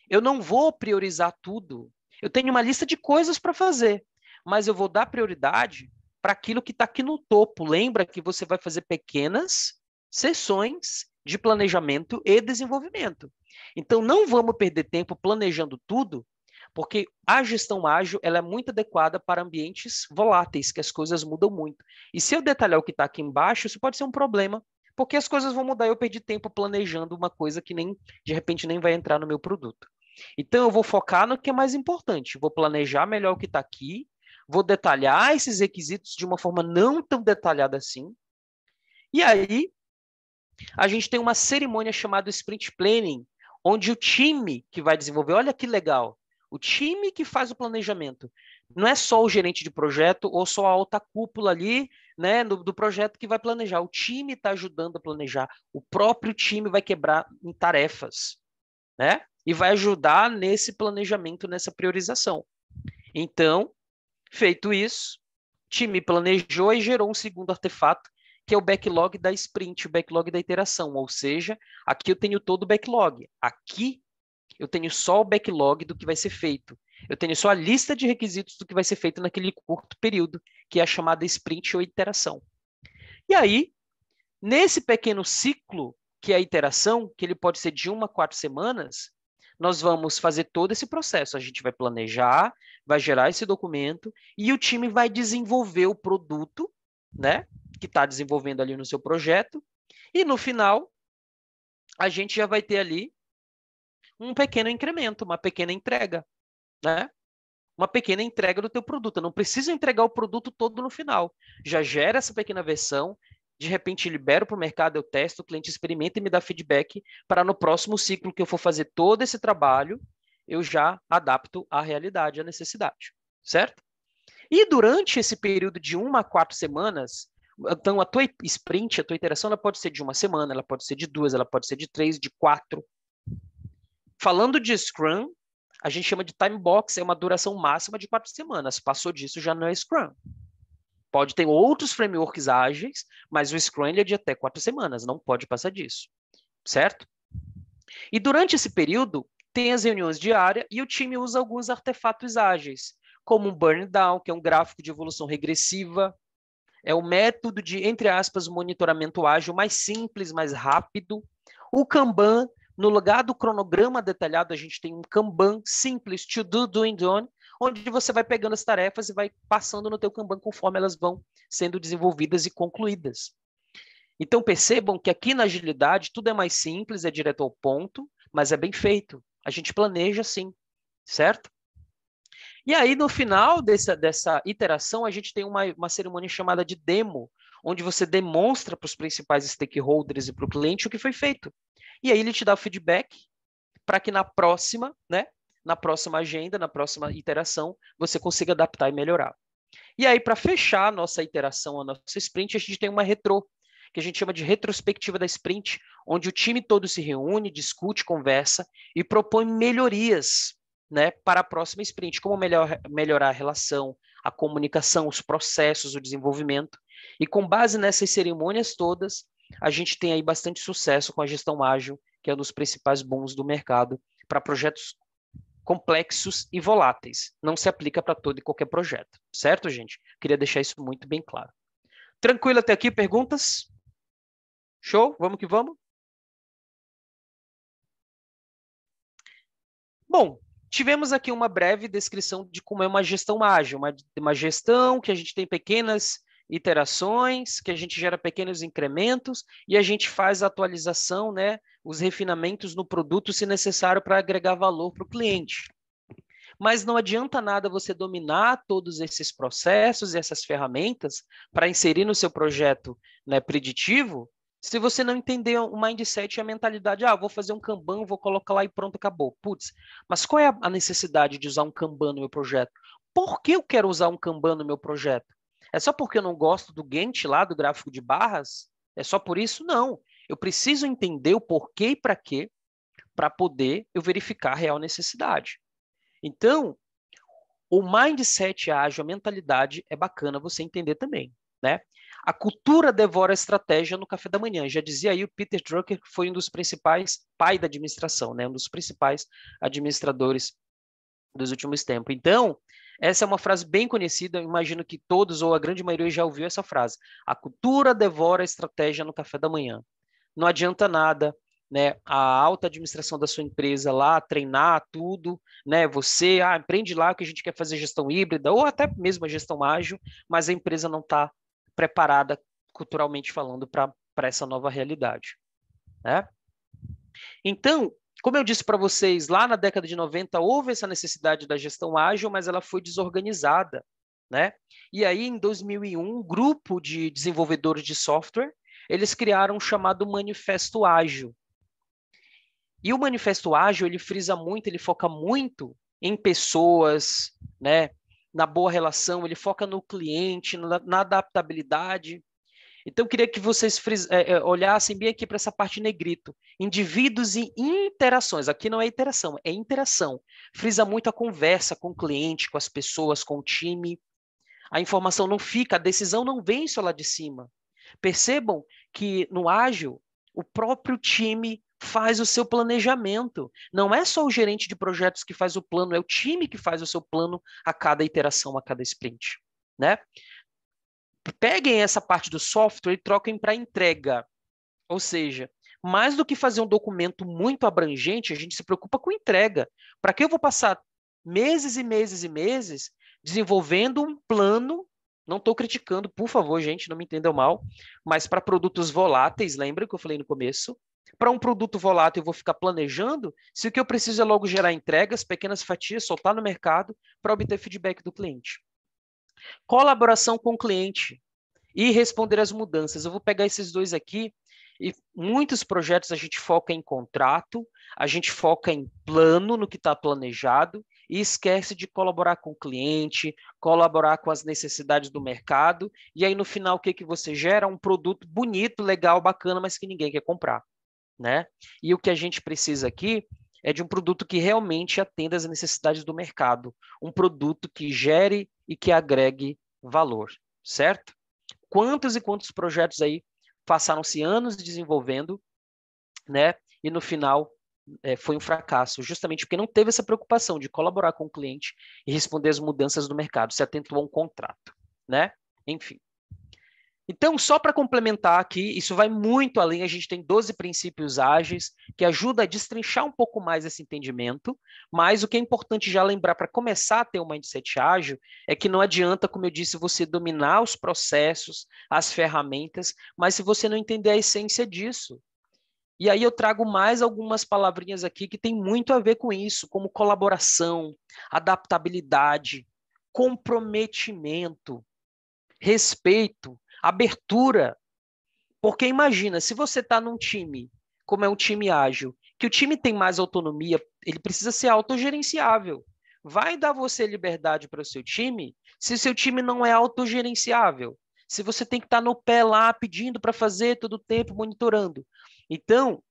Eu não vou priorizar tudo. Eu tenho uma lista de coisas para fazer, mas eu vou dar prioridade para aquilo que está aqui no topo. Lembra que você vai fazer pequenas sessões de planejamento e desenvolvimento. Então, não vamos perder tempo planejando tudo, porque a gestão ágil ela é muito adequada para ambientes voláteis, que as coisas mudam muito. E se eu detalhar o que está aqui embaixo, isso pode ser um problema porque as coisas vão mudar e eu perdi tempo planejando uma coisa que de repente nem vai entrar no meu produto. Então, eu vou focar no que é mais importante, vou planejar melhor o que está aqui, vou detalhar esses requisitos de uma forma não tão detalhada assim, e aí a gente tem uma cerimônia chamada Sprint Planning, onde o time que vai desenvolver, olha que legal, o time que faz o planejamento, não é só o gerente de projeto ou só a alta cúpula ali, né, do projeto que vai planejar, o time está ajudando a planejar, o próprio time vai quebrar em tarefas, né, e vai ajudar nesse planejamento, nessa priorização. Então, feito isso, o time planejou e gerou um segundo artefato, que é o backlog da sprint, o backlog da iteração, ou seja, aqui eu tenho todo o backlog, aqui eu tenho só o backlog do que vai ser feito, eu tenho só a lista de requisitos do que vai ser feito naquele curto período, que é a chamada sprint ou iteração. E aí, nesse pequeno ciclo, que é a iteração, que ele pode ser de 1 a 4 semanas, nós vamos fazer todo esse processo, a gente vai planejar, vai gerar esse documento, e o time vai desenvolver o produto, né, que está desenvolvendo ali no seu projeto, e no final, a gente já vai ter ali um pequeno incremento, uma pequena entrega, né? Uma pequena entrega do teu produto. Eu não preciso entregar o produto todo no final. Já gera essa pequena versão, de repente libero para o mercado, eu testo, o cliente experimenta e me dá feedback para no próximo ciclo que eu for fazer todo esse trabalho, eu já adapto à realidade, à necessidade, certo? E durante esse período de 1 a 4 semanas, então a tua sprint, a tua iteração, ela pode ser de 1 semana, ela pode ser de 2, ela pode ser de 3, de 4. Falando de Scrum, a gente chama de time box, é uma duração máxima de 4 semanas. Passou disso, já não é Scrum. Pode ter outros frameworks ágeis, mas o Scrum ele é de até 4 semanas, não pode passar disso, certo? E durante esse período, tem as reuniões diárias e o time usa alguns artefatos ágeis, como um burn down, que é um gráfico de evolução regressiva, é o método de, entre aspas, monitoramento ágil mais simples, mais rápido. O Kanban, no lugar do cronograma detalhado, a gente tem um Kanban simples, to do, doing, done, onde você vai pegando as tarefas e vai passando no teu Kanban conforme elas vão sendo desenvolvidas e concluídas. Então, percebam que aqui na agilidade tudo é mais simples, é direto ao ponto, mas é bem feito. A gente planeja sim, certo? E aí, no final dessa iteração, a gente tem uma cerimônia chamada de demo, onde você demonstra para os principais stakeholders e para o cliente o que foi feito. E aí ele te dá o feedback para que na próxima, né, na próxima agenda, na próxima iteração, você consiga adaptar e melhorar. E aí, para fechar a nossa iteração, a nossa sprint, a gente tem uma retrô, que a gente chama de retrospectiva da sprint, onde o time todo se reúne, discute, conversa e propõe melhorias, né, para a próxima sprint, como melhorar a relação, a comunicação, os processos, o desenvolvimento. E com base nessas cerimônias todas, a gente tem aí bastante sucesso com a gestão ágil, que é um dos principais bons do mercado para projetos complexos e voláteis. Não se aplica para todo e qualquer projeto, certo, gente? Queria deixar isso muito bem claro. Tranquilo até aqui? Perguntas? Show? Vamos que vamos? Bom, tivemos aqui uma breve descrição de como é uma gestão ágil, uma gestão que a gente tem pequenas iterações, que a gente gera pequenos incrementos e a gente faz a atualização, né, os refinamentos no produto se necessário para agregar valor para o cliente. Mas não adianta nada você dominar todos esses processos e essas ferramentas para inserir no seu projeto, né, preditivo, se você não entender o mindset e a mentalidade, vou fazer um Kanban, vou colocar lá e pronto, acabou. Putz, mas qual é a necessidade de usar um Kanban no meu projeto? Por que eu quero usar um Kanban no meu projeto? É só porque eu não gosto do Gantt lá, do gráfico de barras? É só por isso? Não. Eu preciso entender o porquê e para quê, para poder eu verificar a real necessidade. Então, o mindset ágil, a mentalidade, é bacana você entender também, né? A cultura devora a estratégia no café da manhã. Já dizia aí o Peter Drucker, que foi um dos principais, pai da administração, né? Um dos principais administradores dos últimos tempos. Então, essa é uma frase bem conhecida, eu imagino que todos ou a grande maioria já ouviu essa frase. A cultura devora a estratégia no café da manhã. Não adianta nada, né, a alta administração da sua empresa lá, treinar tudo, né, você, empreende lá que a gente quer fazer gestão híbrida, ou até mesmo a gestão ágil, mas a empresa não está preparada, culturalmente falando, para para essa nova realidade, né? Então, como eu disse para vocês, lá na década de 90 houve essa necessidade da gestão ágil, mas ela foi desorganizada, né? E aí, em 2001, um grupo de desenvolvedores de software, eles criaram o chamado Manifesto Ágil. E o Manifesto Ágil, ele frisa muito, ele foca muito em pessoas, né? Na boa relação, ele foca no cliente, na adaptabilidade. Então, eu queria que vocês olhassem bem aqui para essa parte negrito. Indivíduos e interações. Aqui não é interação, é interação. Frisa muito a conversa com o cliente, com as pessoas, com o time. A informação não fica, a decisão não vem só lá de cima. Percebam que no ágil, o próprio time faz o seu planejamento. Não é só o gerente de projetos que faz o plano, é o time que faz o seu plano a cada iteração, a cada sprint, né? Peguem essa parte do software e troquem para entrega. Ou seja, mais do que fazer um documento muito abrangente, a gente se preocupa com entrega. Para que eu vou passar meses e meses e meses desenvolvendo um plano? Não estou criticando, por favor, gente, não me entendam mal, mas para produtos voláteis, lembra que eu falei no começo? Para um produto volátil, eu vou ficar planejando se o que eu preciso é logo gerar entregas, pequenas fatias, soltar no mercado para obter feedback do cliente. Colaboração com o cliente e responder às mudanças. Eu vou pegar esses dois aqui e muitos projetos a gente foca em contrato, a gente foca em plano, no que está planejado, e esquece de colaborar com o cliente, colaborar com as necessidades do mercado, e aí no final o que, que você gera? Um produto bonito, legal, bacana, mas que ninguém quer comprar, né? E o que a gente precisa aqui é de um produto que realmente atenda às necessidades do mercado, um produto que gere e que agregue valor, certo? Quantos e quantos projetos aí passaram-se anos desenvolvendo, né? E no final foi um fracasso, justamente porque não teve essa preocupação de colaborar com o cliente e responder às mudanças do mercado, se atentou a um contrato, né? Enfim. Então, só para complementar aqui, isso vai muito além, a gente tem 12 princípios ágeis que ajudam a destrinchar um pouco mais esse entendimento, mas o que é importante já lembrar para começar a ter um mindset ágil é que não adianta, como eu disse, você dominar os processos, as ferramentas, mas se você não entender a essência disso. E aí eu trago mais algumas palavrinhas aqui que tem muito a ver com isso, como colaboração, adaptabilidade, comprometimento, respeito, abertura. Porque imagina, se você está num time, como é um time ágil, que o time tem mais autonomia, ele precisa ser autogerenciável. Vai dar você liberdade para o seu time se seu time não é autogerenciável. Se você tem que estar no pé lá pedindo para fazer todo o tempo, monitorando. Então,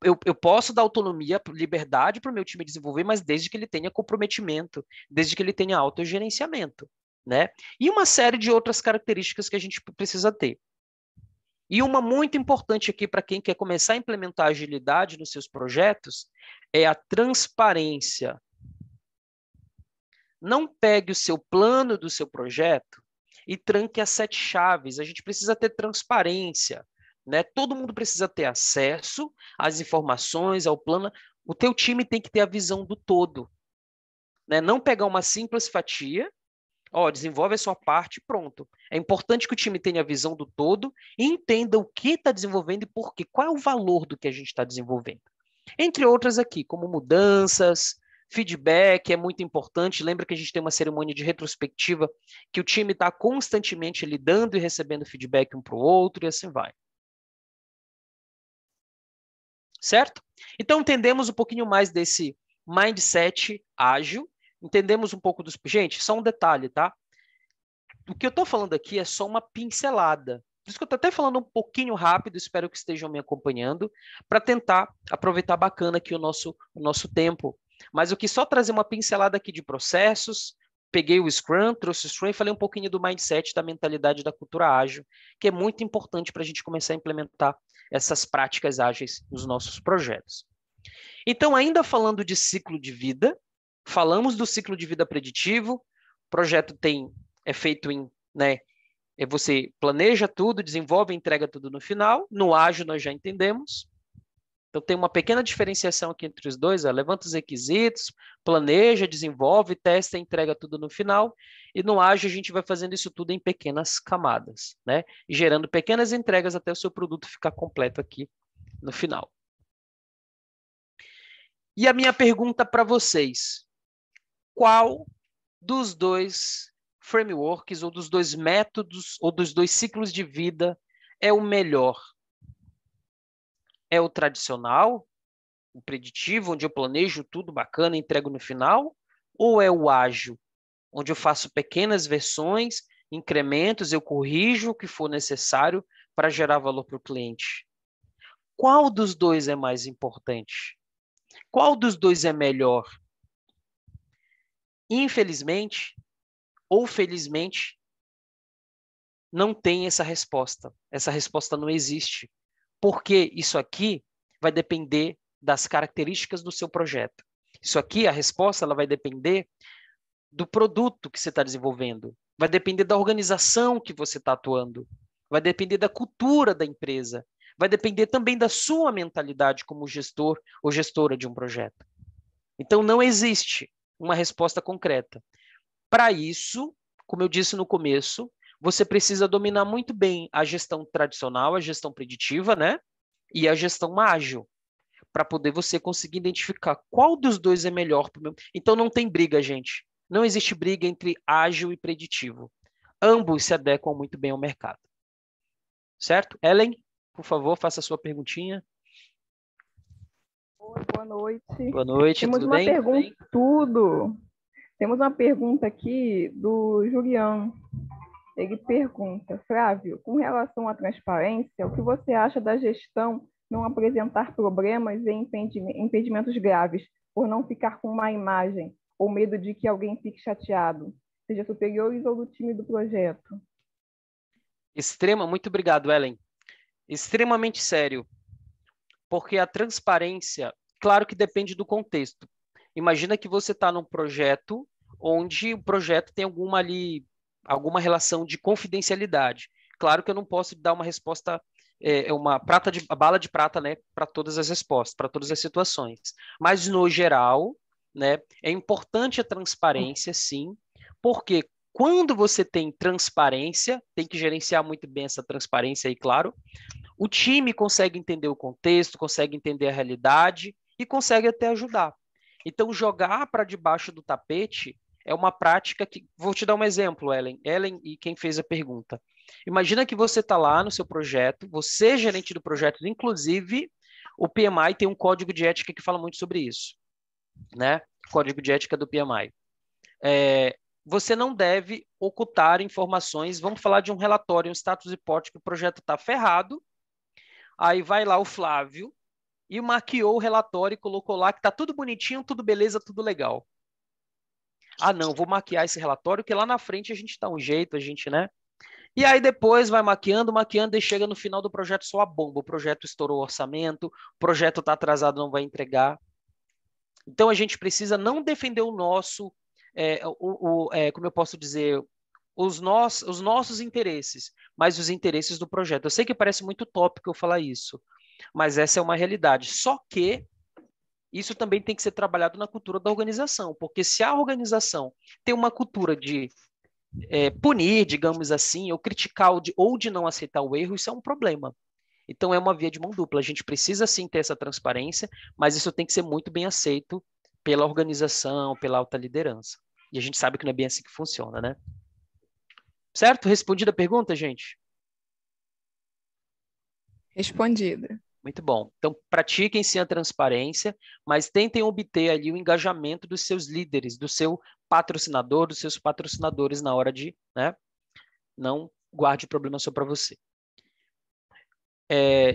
eu posso dar autonomia, liberdade para o meu time desenvolver, mas desde que ele tenha comprometimento, desde que ele tenha autogerenciamento, né? E uma série de outras características que a gente precisa ter. E uma muito importante aqui para quem quer começar a implementar agilidade nos seus projetos é a transparência. Não pegue o seu plano do seu projeto e tranque as 7 chaves. A gente precisa ter transparência, né? Todo mundo precisa ter acesso às informações, ao plano. O teu time tem que ter a visão do todo, né? Não pegar uma simples fatia, desenvolve a sua parte, pronto. É importante que o time tenha a visão do todo e entenda o que está desenvolvendo e por quê. Qual é o valor do que a gente está desenvolvendo. Entre outras aqui, como mudanças, feedback é muito importante. Lembra que a gente tem uma cerimônia de retrospectiva que o time está constantemente lidando e recebendo feedback um para o outro e assim vai. Certo? Então, entendemos um pouquinho mais desse mindset ágil. Entendemos um pouco dos... Gente, só um detalhe, tá? O que eu estou falando aqui é só uma pincelada. Por isso que eu estou até falando um pouquinho rápido, espero que estejam me acompanhando, para tentar aproveitar bacana aqui o nosso tempo. Mas eu quis só trazer uma pincelada aqui de processos, peguei o Scrum, trouxe o Scrum e falei um pouquinho do mindset, da mentalidade da cultura ágil, que é muito importante para a gente começar a implementar essas práticas ágeis nos nossos projetos. Então, ainda falando de ciclo de vida, falamos do ciclo de vida preditivo, o projeto é feito em, né, você planeja tudo, desenvolve e entrega tudo no final, no ágil nós já entendemos. Então, tem uma pequena diferenciação aqui entre os dois. Levanta os requisitos, planeja, desenvolve, testa e entrega tudo no final. E no ágil, a gente vai fazendo isso tudo em pequenas camadas, né? E gerando pequenas entregas até o seu produto ficar completo aqui no final. E a minha pergunta para vocês: qual dos dois frameworks, ou dos dois métodos, ou dos dois ciclos de vida é o melhor? É o tradicional, o preditivo, onde eu planejo tudo bacana e entrego no final? Ou é o ágil, onde eu faço pequenas versões, incrementos, eu corrijo o que for necessário para gerar valor para o cliente? Qual dos dois é mais importante? Qual dos dois é melhor? Infelizmente, ou felizmente, não tem essa resposta. Essa resposta não existe. Porque isso aqui vai depender das características do seu projeto. Isso aqui, a resposta, ela vai depender do produto que você está desenvolvendo, vai depender da organização que você está atuando, vai depender da cultura da empresa, vai depender também da sua mentalidade como gestor ou gestora de um projeto. Então, não existe uma resposta concreta. Para isso, como eu disse no começo, você precisa dominar muito bem a gestão tradicional, a gestão preditiva, né? E a gestão ágil, para poder você conseguir identificar qual dos dois é melhor. Então, não tem briga, gente. Não existe briga entre ágil e preditivo. Ambos se adequam muito bem ao mercado. Certo? Ellen, por favor, faça a sua perguntinha. Oi, boa noite. Boa noite, Temos tudo uma bem? pergunta, tudo. Temos uma pergunta aqui do Julião. Ele pergunta: Flávio, com relação à transparência, o que você acha da gestão não apresentar problemas e impedimentos graves, por não ficar com má imagem, ou medo de que alguém fique chateado, seja superiores ou do time do projeto? Muito obrigado, Ellen. Extremamente sério, porque a transparência, claro que depende do contexto. Imagina que você está num projeto onde o projeto tem alguma relação de confidencialidade. Claro que eu não posso dar uma resposta, uma bala de prata, né, para todas as respostas, para todas as situações. Mas, no geral, né, é importante a transparência, sim, porque quando você tem transparência, tem que gerenciar muito bem essa transparência aí, claro, o time consegue entender o contexto, consegue entender a realidade e consegue até ajudar. Então, jogar para debaixo do tapete é uma prática que... Vou te dar um exemplo, Ellen. Ellen e quem fez a pergunta. Imagina que você está lá no seu projeto, você é gerente do projeto, inclusive o PMI tem um código de ética que fala muito sobre isso, né? Código de ética do PMI. Você não deve ocultar informações. Vamos falar de um relatório, um status report que o projeto está ferrado. Aí vai lá o Flávio e maquiou o relatório e colocou lá que está tudo bonitinho, tudo beleza, tudo legal. Ah, não, vou maquiar esse relatório, que lá na frente a gente dá um jeito, a gente, né? E aí depois vai maquiando, e chega no final do projeto só a bomba. O projeto estourou o orçamento, o projeto está atrasado, não vai entregar. Então a gente precisa não defender o nosso, como eu posso dizer, os nossos interesses, mas os interesses do projeto. Eu sei que parece muito utópico eu falar isso, mas essa é uma realidade. Só que isso também tem que ser trabalhado na cultura da organização, porque se a organização tem uma cultura de punir, digamos assim, ou criticar ou de não aceitar o erro, isso é um problema. Então é uma via de mão dupla. A gente precisa sim ter essa transparência, mas isso tem que ser muito bem aceito pela organização, pela alta liderança. E a gente sabe que não é bem assim que funciona, né? Certo? Respondida a pergunta, gente? Respondida. Muito bom. Então, pratiquem sim a transparência, mas tentem obter ali o engajamento dos seus líderes, do seu patrocinador, dos seus patrocinadores na hora de, né? Não guarde o problema só para você.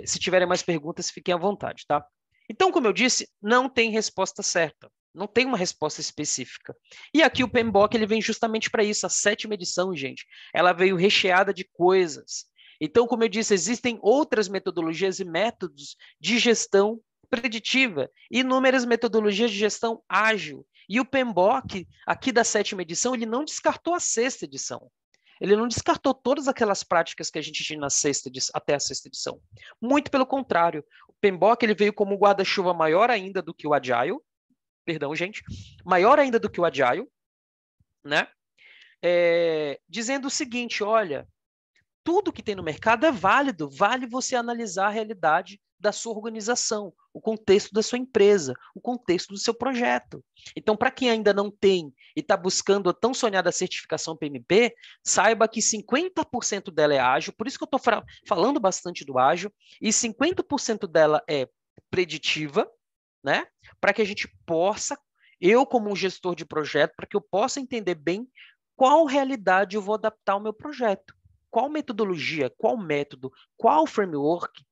Se tiverem mais perguntas, fiquem à vontade, tá? Então, como eu disse, não tem resposta certa. Não tem uma resposta específica. E aqui o PMBOK ele vem justamente para isso. A 7ª edição, gente, ela veio recheada de coisas. Então, como eu disse, existem outras metodologias e métodos de gestão preditiva, inúmeras metodologias de gestão ágil. E o PMBOK, aqui da 7ª edição, ele não descartou a 6ª edição. Ele não descartou todas aquelas práticas que a gente tinha até a sexta edição. Muito pelo contrário. O PMBOK ele veio como um guarda-chuva maior ainda do que o Agile. Perdão, gente. Maior ainda do que o Agile, né? Dizendo o seguinte, olha, tudo que tem no mercado é válido, vale você analisar a realidade da sua organização, o contexto da sua empresa, o contexto do seu projeto. Então, para quem ainda não tem e está buscando a tão sonhada certificação PMP, saiba que 50% dela é ágil, por isso que eu estou falando bastante do ágil, e 50% dela é preditiva, né? Para que a gente possa, eu como um gestor de projeto, para que eu possa entender bem qual realidade eu vou adaptar ao meu projeto, qual metodologia, qual método, qual framework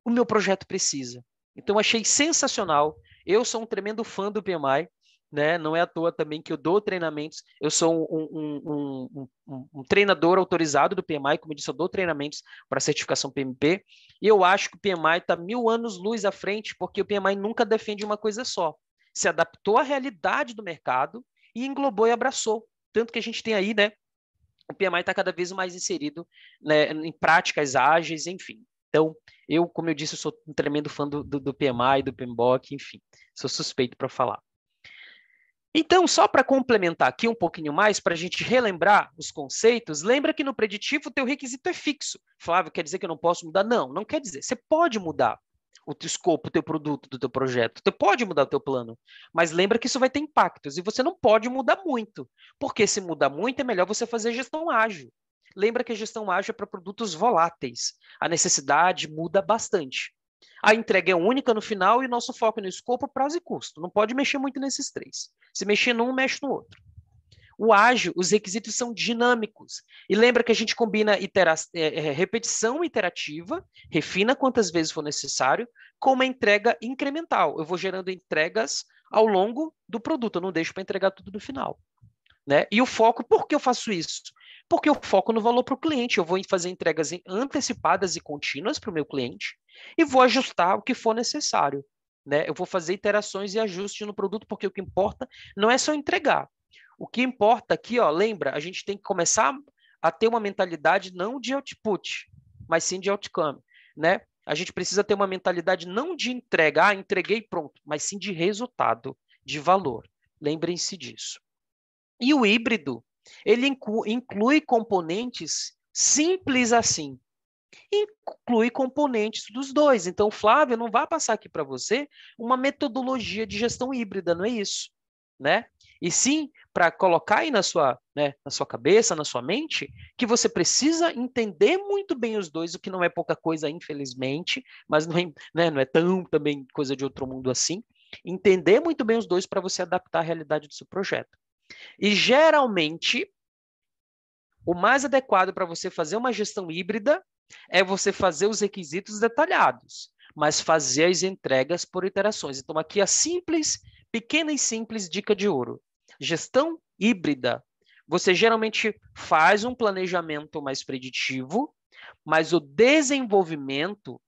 o meu projeto precisa. Então, achei sensacional. Eu sou um tremendo fã do PMI, né? Não é à toa também que eu dou treinamentos. Eu sou um treinador autorizado do PMI, como eu disse, eu dou treinamentos para certificação PMP, e eu acho que o PMI está 1000 anos-luz à frente, porque o PMI nunca defende uma coisa só. Se adaptou à realidade do mercado e englobou e abraçou. Tanto que a gente tem aí, né? O PMI está cada vez mais inserido, né, em práticas ágeis, enfim. Então, eu, como eu disse, eu sou um tremendo fã do PMI, do PMBOK, enfim, sou suspeito para falar. Então, só para complementar aqui um pouquinho mais, para a gente relembrar os conceitos, lembra que no preditivo o teu requisito é fixo. Flávio, quer dizer que eu não posso mudar? Não, não quer dizer. Você pode mudar o teu escopo, o teu produto, do teu projeto. Você pode mudar o teu plano, mas lembra que isso vai ter impactos e você não pode mudar muito, porque se mudar muito é melhor você fazer gestão ágil. Lembra que a gestão ágil é para produtos voláteis. A necessidade muda bastante. A entrega é única no final e nosso foco no escopo, prazo e custo. Não pode mexer muito nesses três. Se mexer num, mexe no outro. O ágil, os requisitos são dinâmicos. E lembra que a gente combina repetição iterativa, refina quantas vezes for necessário, com uma entrega incremental. Eu vou gerando entregas ao longo do produto, eu não deixo para entregar tudo no final. Né? E o foco, por que eu faço isso? Porque eu foco no valor para o cliente. Eu vou fazer entregas antecipadas e contínuas para o meu cliente e vou ajustar o que for necessário. Né? Eu vou fazer iterações e ajustes no produto, porque o que importa não é só entregar. O que importa aqui, ó, lembra, a gente tem que começar a ter uma mentalidade não de output, mas sim de outcome. Né? A gente precisa ter uma mentalidade não de entregar, entreguei pronto, mas sim de resultado, de valor. Lembrem-se disso. E o híbrido, ele inclui componentes simples assim. Inclui componentes dos dois. Então, Flávio, não vai passar aqui para você uma metodologia de gestão híbrida, não é isso. Né? E sim, para colocar aí na sua cabeça, na sua mente, que você precisa entender muito bem os dois, o que não é pouca coisa, infelizmente, mas não é, né, não é tão também coisa de outro mundo assim. Entender muito bem os dois para você adaptar a realidade do seu projeto. E, geralmente, o mais adequado para você fazer uma gestão híbrida é você fazer os requisitos detalhados, mas fazer as entregas por iterações. Então, aqui a pequena e simples dica de ouro. Gestão híbrida. Você geralmente faz um planejamento mais preditivo, mas o desenvolvimento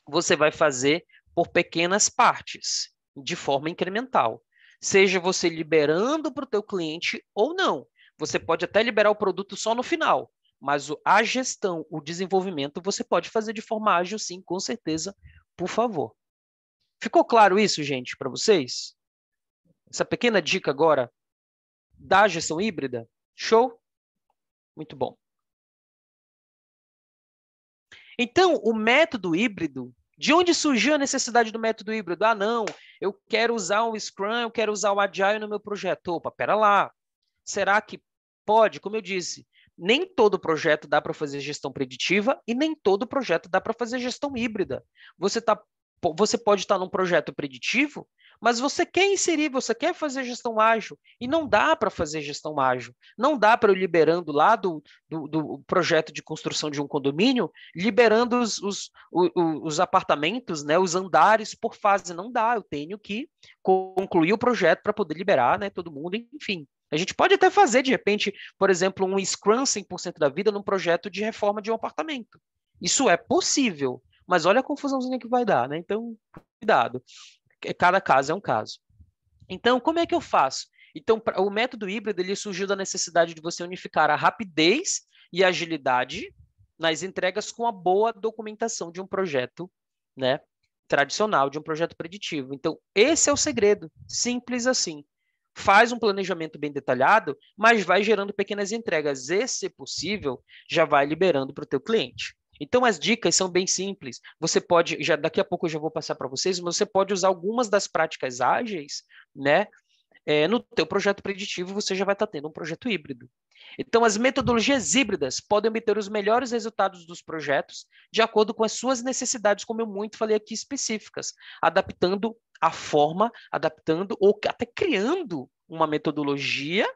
você vai fazer por pequenas partes, de forma incremental. Seja você liberando para o teu cliente ou não. Você pode até liberar o produto só no final, mas a gestão, o desenvolvimento, você pode fazer de forma ágil, sim, com certeza, por favor. Ficou claro isso, gente, para vocês? Essa pequena dica agora da gestão híbrida? Show? Muito bom. Então, o método híbrido, de onde surgiu a necessidade do método híbrido? Ah, não, eu quero usar o Scrum, eu quero usar o Agile no meu projeto. Opa, pera lá. Será que pode? Como eu disse, nem todo projeto dá para fazer gestão preditiva e nem todo projeto dá para fazer gestão híbrida. Você pode estar num projeto preditivo, mas você quer inserir, você quer fazer gestão ágil, e não dá para fazer gestão ágil. Não dá para eu liberando lá do projeto de construção de um condomínio, liberando os apartamentos, né, os andares por fase. Não dá, eu tenho que concluir o projeto para poder liberar, né, todo mundo, enfim. A gente pode até fazer, de repente, por exemplo, um Scrum 100% da vida num projeto de reforma de um apartamento. Isso é possível, mas olha a confusãozinha que vai dar, né? Então, cuidado. Cada caso é um caso. Então, como é que eu faço? Então, o método híbrido ele surgiu da necessidade de você unificar a rapidez e agilidade nas entregas com a boa documentação de um projeto, né, tradicional, de um projeto preditivo. Então, esse é o segredo, simples assim. Faz um planejamento bem detalhado, mas vai gerando pequenas entregas. E, se possível, já vai liberando para o teu cliente. Então, as dicas são bem simples. Você pode, daqui a pouco eu já vou passar para vocês, mas você pode usar algumas das práticas ágeis, né? No teu projeto preditivo, você já vai estar tendo um projeto híbrido. Então, as metodologias híbridas podem obter os melhores resultados dos projetos de acordo com as suas necessidades, como eu muito falei aqui, específicas, adaptando a forma, adaptando ou até criando uma metodologia,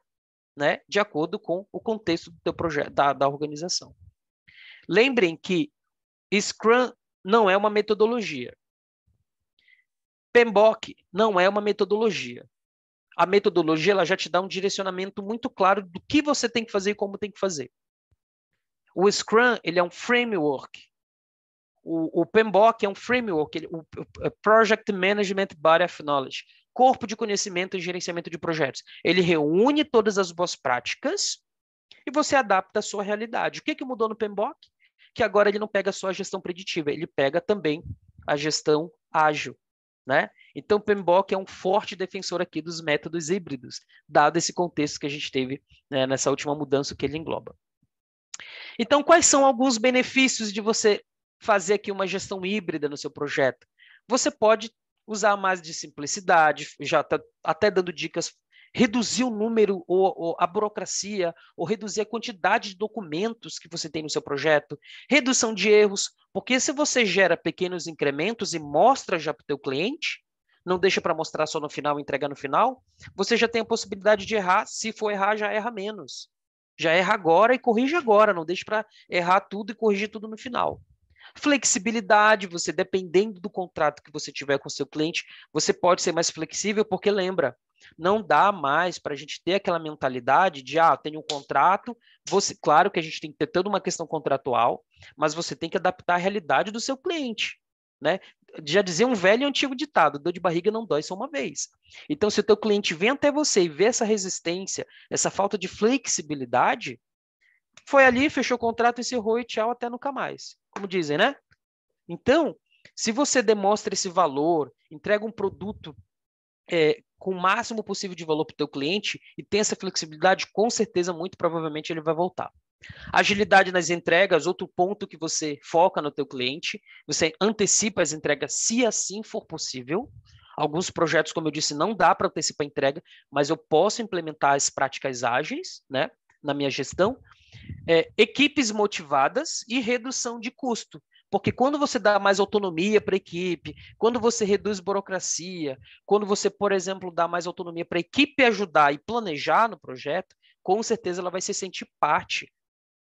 né, de acordo com o contexto do teu projeto, da organização. Lembrem que Scrum não é uma metodologia. PMBOK não é uma metodologia. A metodologia ela já te dá um direcionamento muito claro do que você tem que fazer e como tem que fazer. O Scrum ele é um framework. O PMBOK é um framework, o Project Management Body of Knowledge, corpo de conhecimento e gerenciamento de projetos. Ele reúne todas as boas práticas e você adapta a sua realidade. O que mudou no PMBOK? Que agora ele não pega só a gestão preditiva, ele pega também a gestão ágil, né? Então, o PMBOK é um forte defensor aqui dos métodos híbridos, dado esse contexto que a gente teve, né, nessa última mudança que ele engloba. Então, quais são alguns benefícios de você fazer aqui uma gestão híbrida no seu projeto? Você pode usar mais de simplicidade, já está até dando dicas, reduzir o número ou a burocracia, ou reduzir a quantidade de documentos que você tem no seu projeto, redução de erros, porque se você gera pequenos incrementos e mostra já para o teu cliente, não deixa para mostrar só no final, entregar no final, você já tem a possibilidade de errar, se for errar, já erra menos. Já erra agora e corrige agora, não deixa para errar tudo e corrigir tudo no final. Flexibilidade, você dependendo do contrato que você tiver com o seu cliente, você pode ser mais flexível, porque lembra, não dá mais para a gente ter aquela mentalidade de, tem um contrato, claro que a gente tem que ter toda uma questão contratual, mas você tem que adaptar a realidade do seu cliente, né? Já dizia um velho e antigo ditado, dor de barriga não dói só uma vez. Então, se o teu cliente vem até você e vê essa resistência, essa falta de flexibilidade, foi ali, fechou o contrato, encerrou e tchau, até nunca mais. Como dizem, né? Então, se você demonstra esse valor, entrega um produto com o máximo possível de valor para o teu cliente e tem essa flexibilidade, com certeza, muito provavelmente ele vai voltar. Agilidade nas entregas, outro ponto que você foca no teu cliente, você antecipa as entregas se assim for possível. Alguns projetos, como eu disse, não dá para antecipar a entrega, mas eu posso implementar as práticas ágeis, né, na minha gestão. Equipes motivadas e redução de custo. Porque quando você dá mais autonomia para a equipe, quando você reduz burocracia, quando você, por exemplo, dá mais autonomia para a equipe ajudar e planejar no projeto, com certeza ela vai se sentir parte.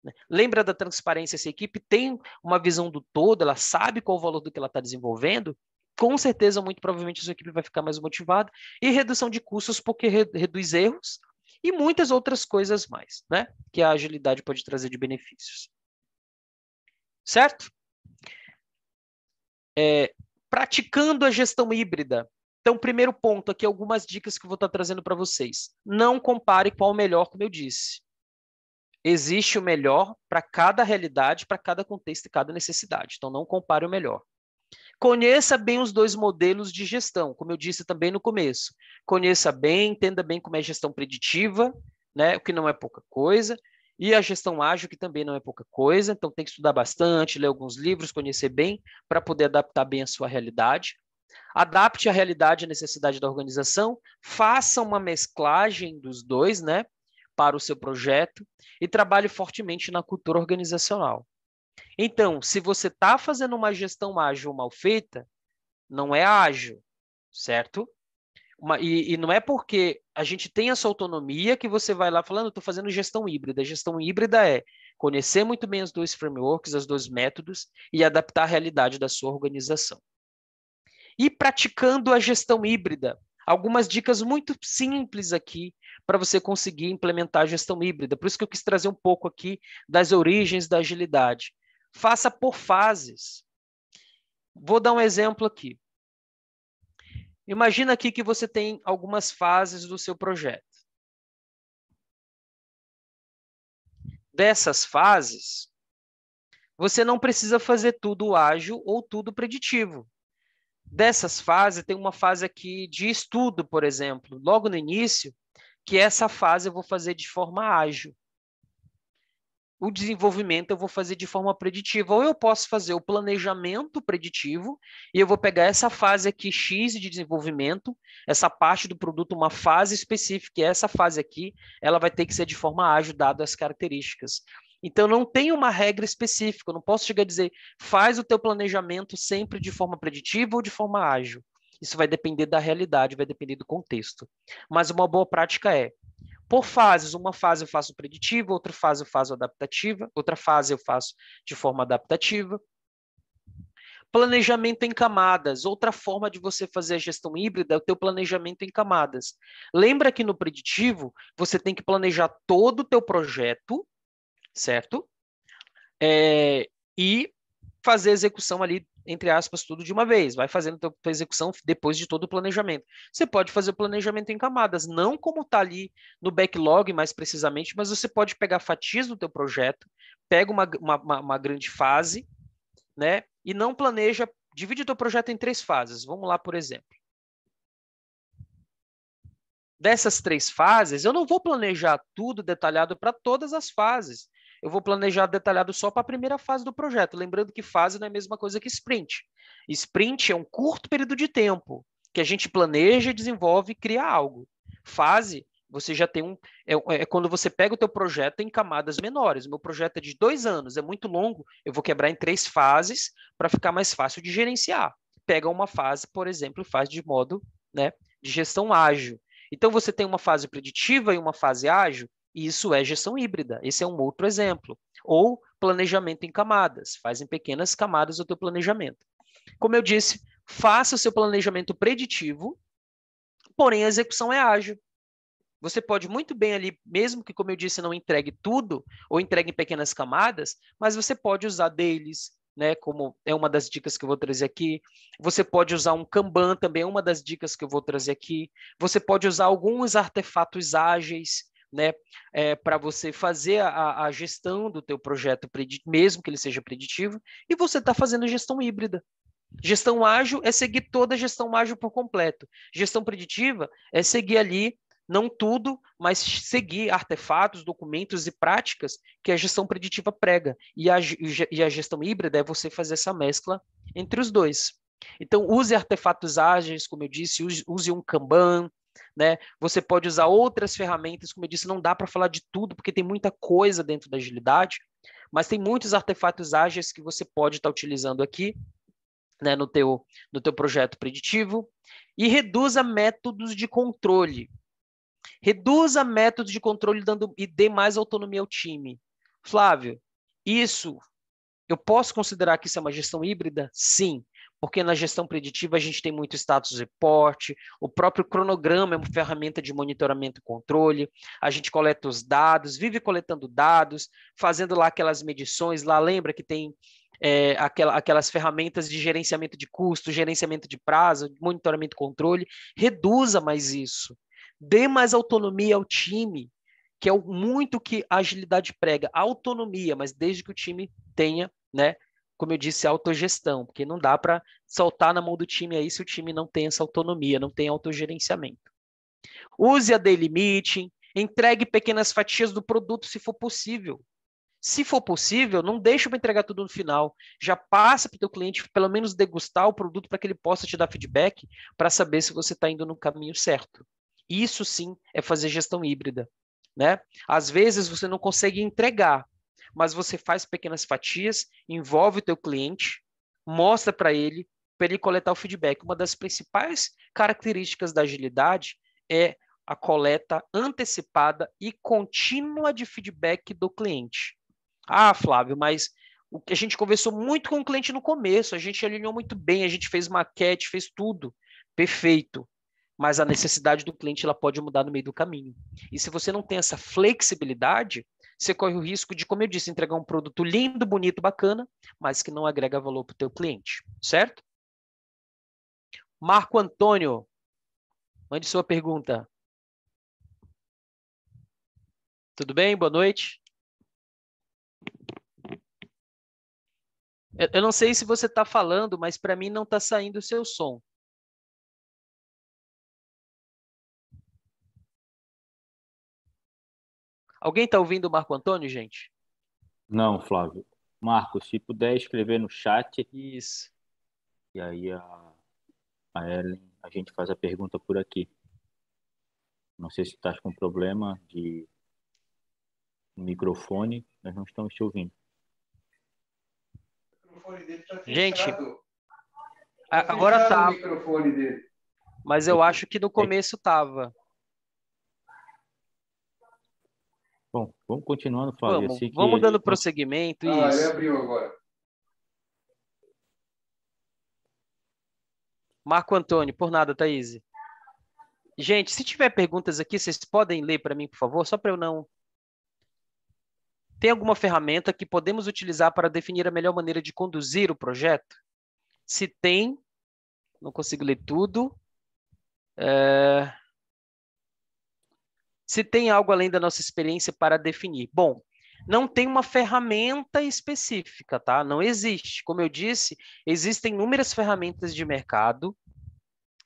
Né? Lembra da transparência? Essa equipe tem uma visão do todo, ela sabe qual o valor do que ela está desenvolvendo, com certeza, muito provavelmente, a sua equipe vai ficar mais motivada. E redução de custos, porque reduz erros, e muitas outras coisas mais, né? Que a agilidade pode trazer de benefícios. Certo? Praticando a gestão híbrida. Então, primeiro ponto aqui, algumas dicas que eu vou estar trazendo para vocês. Não compare qual o melhor, como eu disse. Existe o melhor para cada realidade, para cada contexto e cada necessidade. Então, não compare o melhor. Conheça bem os dois modelos de gestão, como eu disse também no começo. Conheça bem, entenda bem como é a gestão preditiva, né, o que não é pouca coisa, e a gestão ágil, que também não é pouca coisa. Então, tem que estudar bastante, ler alguns livros, conhecer bem, para poder adaptar bem a sua realidade. Adapte a realidade e a necessidade da organização, faça uma mesclagem dos dois, né, para o seu projeto, e trabalhe fortemente na cultura organizacional. Então, se você está fazendo uma gestão ágil mal feita, não é ágil, certo? E não é porque a gente tem essa autonomia que você vai lá falando, estou fazendo gestão híbrida. A gestão híbrida é conhecer muito bem os dois frameworks, os dois métodos e adaptar a realidade da sua organização. E praticando a gestão híbrida, algumas dicas muito simples aqui para você conseguir implementar a gestão híbrida. Por isso que eu quis trazer um pouco aqui das origens da agilidade. Faça por fases. Vou dar um exemplo aqui. Imagina aqui que você tem algumas fases do seu projeto. dessas fases, você não precisa fazer tudo ágil ou tudo preditivo. Dessas fases, tem uma fase aqui de estudo, por exemplo, logo no início, que essa fase eu vou fazer de forma ágil. O desenvolvimento eu vou fazer de forma preditiva. Ou eu posso fazer o planejamento preditivo e eu vou pegar essa fase aqui X de desenvolvimento, essa parte do produto, uma fase específica, e essa fase aqui, ela vai ter que ser de forma ágil, dado as características. Então, não tem uma regra específica, eu não posso chegar a dizer, faz o teu planejamento sempre de forma preditiva ou de forma ágil. Isso vai depender da realidade, vai depender do contexto. Mas uma boa prática é, por fases, uma fase eu faço preditiva, outra fase eu faço adaptativa, outra fase eu faço de forma adaptativa. Planejamento em camadas, outra forma de você fazer a gestão híbrida é o teu planejamento em camadas. Lembra que no preditivo, você tem que planejar todo o teu projeto, certo? E fazer a execução ali, entre aspas, tudo de uma vez. Vai fazendo a tua execução depois de todo o planejamento. Você pode fazer o planejamento em camadas, não como está ali no backlog, mais precisamente, mas você pode pegar fatias do teu projeto, pega uma grande fase, né? E não planeja, divide o teu projeto em 3 fases. Vamos lá, por exemplo. Dessas 3 fases, eu não vou planejar tudo detalhado para todas as fases. Eu vou planejar detalhado só para a primeira fase do projeto. Lembrando que fase não é a mesma coisa que sprint. Sprint é um curto período de tempo que a gente planeja, desenvolve e cria algo. Fase, você já tem é quando você pega o teu projeto em camadas menores. O meu projeto é de 2 anos, é muito longo. Eu vou quebrar em 3 fases para ficar mais fácil de gerenciar. Pega uma fase, por exemplo, e faz de modo, né, de gestão ágil. Então, você tem uma fase preditiva e uma fase ágil, e isso é gestão híbrida. Esse é um outro exemplo. Ou planejamento em camadas. Faz em pequenas camadas o teu planejamento. Como eu disse, faça o seu planejamento preditivo, porém a execução é ágil. Você pode muito bem ali, mesmo que, como eu disse, não entregue tudo, ou entregue em pequenas camadas, mas você pode usar deles, né, como é uma das dicas que eu vou trazer aqui. Você pode usar um Kanban, também é uma das dicas que eu vou trazer aqui. Você pode usar alguns artefatos ágeis, né, para você fazer a gestão do teu projeto, mesmo que ele seja preditivo, e você está fazendo gestão híbrida. Gestão ágil é seguir toda a gestão ágil por completo. Gestão preditiva é seguir ali, não tudo, mas seguir artefatos, documentos e práticas que a gestão preditiva prega. E a gestão híbrida é você fazer essa mescla entre os dois. Então, use artefatos ágeis, como eu disse, use um Kanban, né? Você pode usar outras ferramentas, como eu disse, não dá para falar de tudo, porque tem muita coisa dentro da agilidade, mas tem muitos artefatos ágeis que você pode estar utilizando aqui, né, no teu projeto preditivo. E reduza métodos de controle. Reduza métodos de controle e dê mais autonomia ao time. Flávio, isso, eu posso considerar que isso é uma gestão híbrida? Sim, porque na gestão preditiva a gente tem muito status report, o próprio cronograma é uma ferramenta de monitoramento e controle, a gente coleta os dados, vive coletando dados, fazendo lá aquelas medições, lá lembra que tem aquelas ferramentas de gerenciamento de custo, gerenciamento de prazo, monitoramento e controle. Reduza mais isso. Dê mais autonomia ao time, que é muito que a agilidade prega. Autonomia, mas desde que o time tenha, né, como eu disse, autogestão, porque não dá para soltar na mão do time aí se o time não tem essa autonomia, não tem autogerenciamento. Use a daily meeting, entregue pequenas fatias do produto se for possível. Se for possível, não deixa para entregar tudo no final. Já passa para o teu cliente pelo menos degustar o produto para que ele possa te dar feedback para saber se você está indo no caminho certo. Isso sim é fazer gestão híbrida, né? Às vezes você não consegue entregar, mas você faz pequenas fatias, envolve o teu cliente, mostra para ele coletar o feedback. Uma das principais características da agilidade é a coleta antecipada e contínua de feedback do cliente. Ah, Flávio, mas o que a gente conversou muito com o cliente no começo, a gente alinhou muito bem, a gente fez maquete, fez tudo. Perfeito. Mas a necessidade do cliente ela pode mudar no meio do caminho. E se você não tem essa flexibilidade, você corre o risco de, como eu disse, entregar um produto lindo, bonito, bacana, mas que não agrega valor para o teu cliente, certo? Marco Antônio, mande sua pergunta. Tudo bem? Boa noite. Eu não sei se você está falando, mas para mim não está saindo o seu som. Alguém está ouvindo o Marco Antônio, gente? Não, Flávio. Marcos, se puder escrever no chat, Isso. e aí a Ellen, a gente faz a pergunta por aqui. Não sei se estás com problema de microfone, nós não estamos te ouvindo. O microfone dele tá Gente, fechado. agora Fechado tá, o microfone dele. mas eu acho que no começo estava. Bom, vamos continuando, Flávio. Eu sei Vamos que dando prosseguimento, Ele isso. abriu agora. Marco Antônio, por nada, Thaís. Gente, se tiver perguntas aqui, vocês podem ler para mim, por favor, só para eu não... Tem alguma ferramenta que podemos utilizar para definir a melhor maneira de conduzir o projeto? Se tem, não consigo ler tudo. Se tem algo além da nossa experiência para definir. Bom, não tem uma ferramenta específica, tá? Não existe. Como eu disse, existem inúmeras ferramentas de mercado,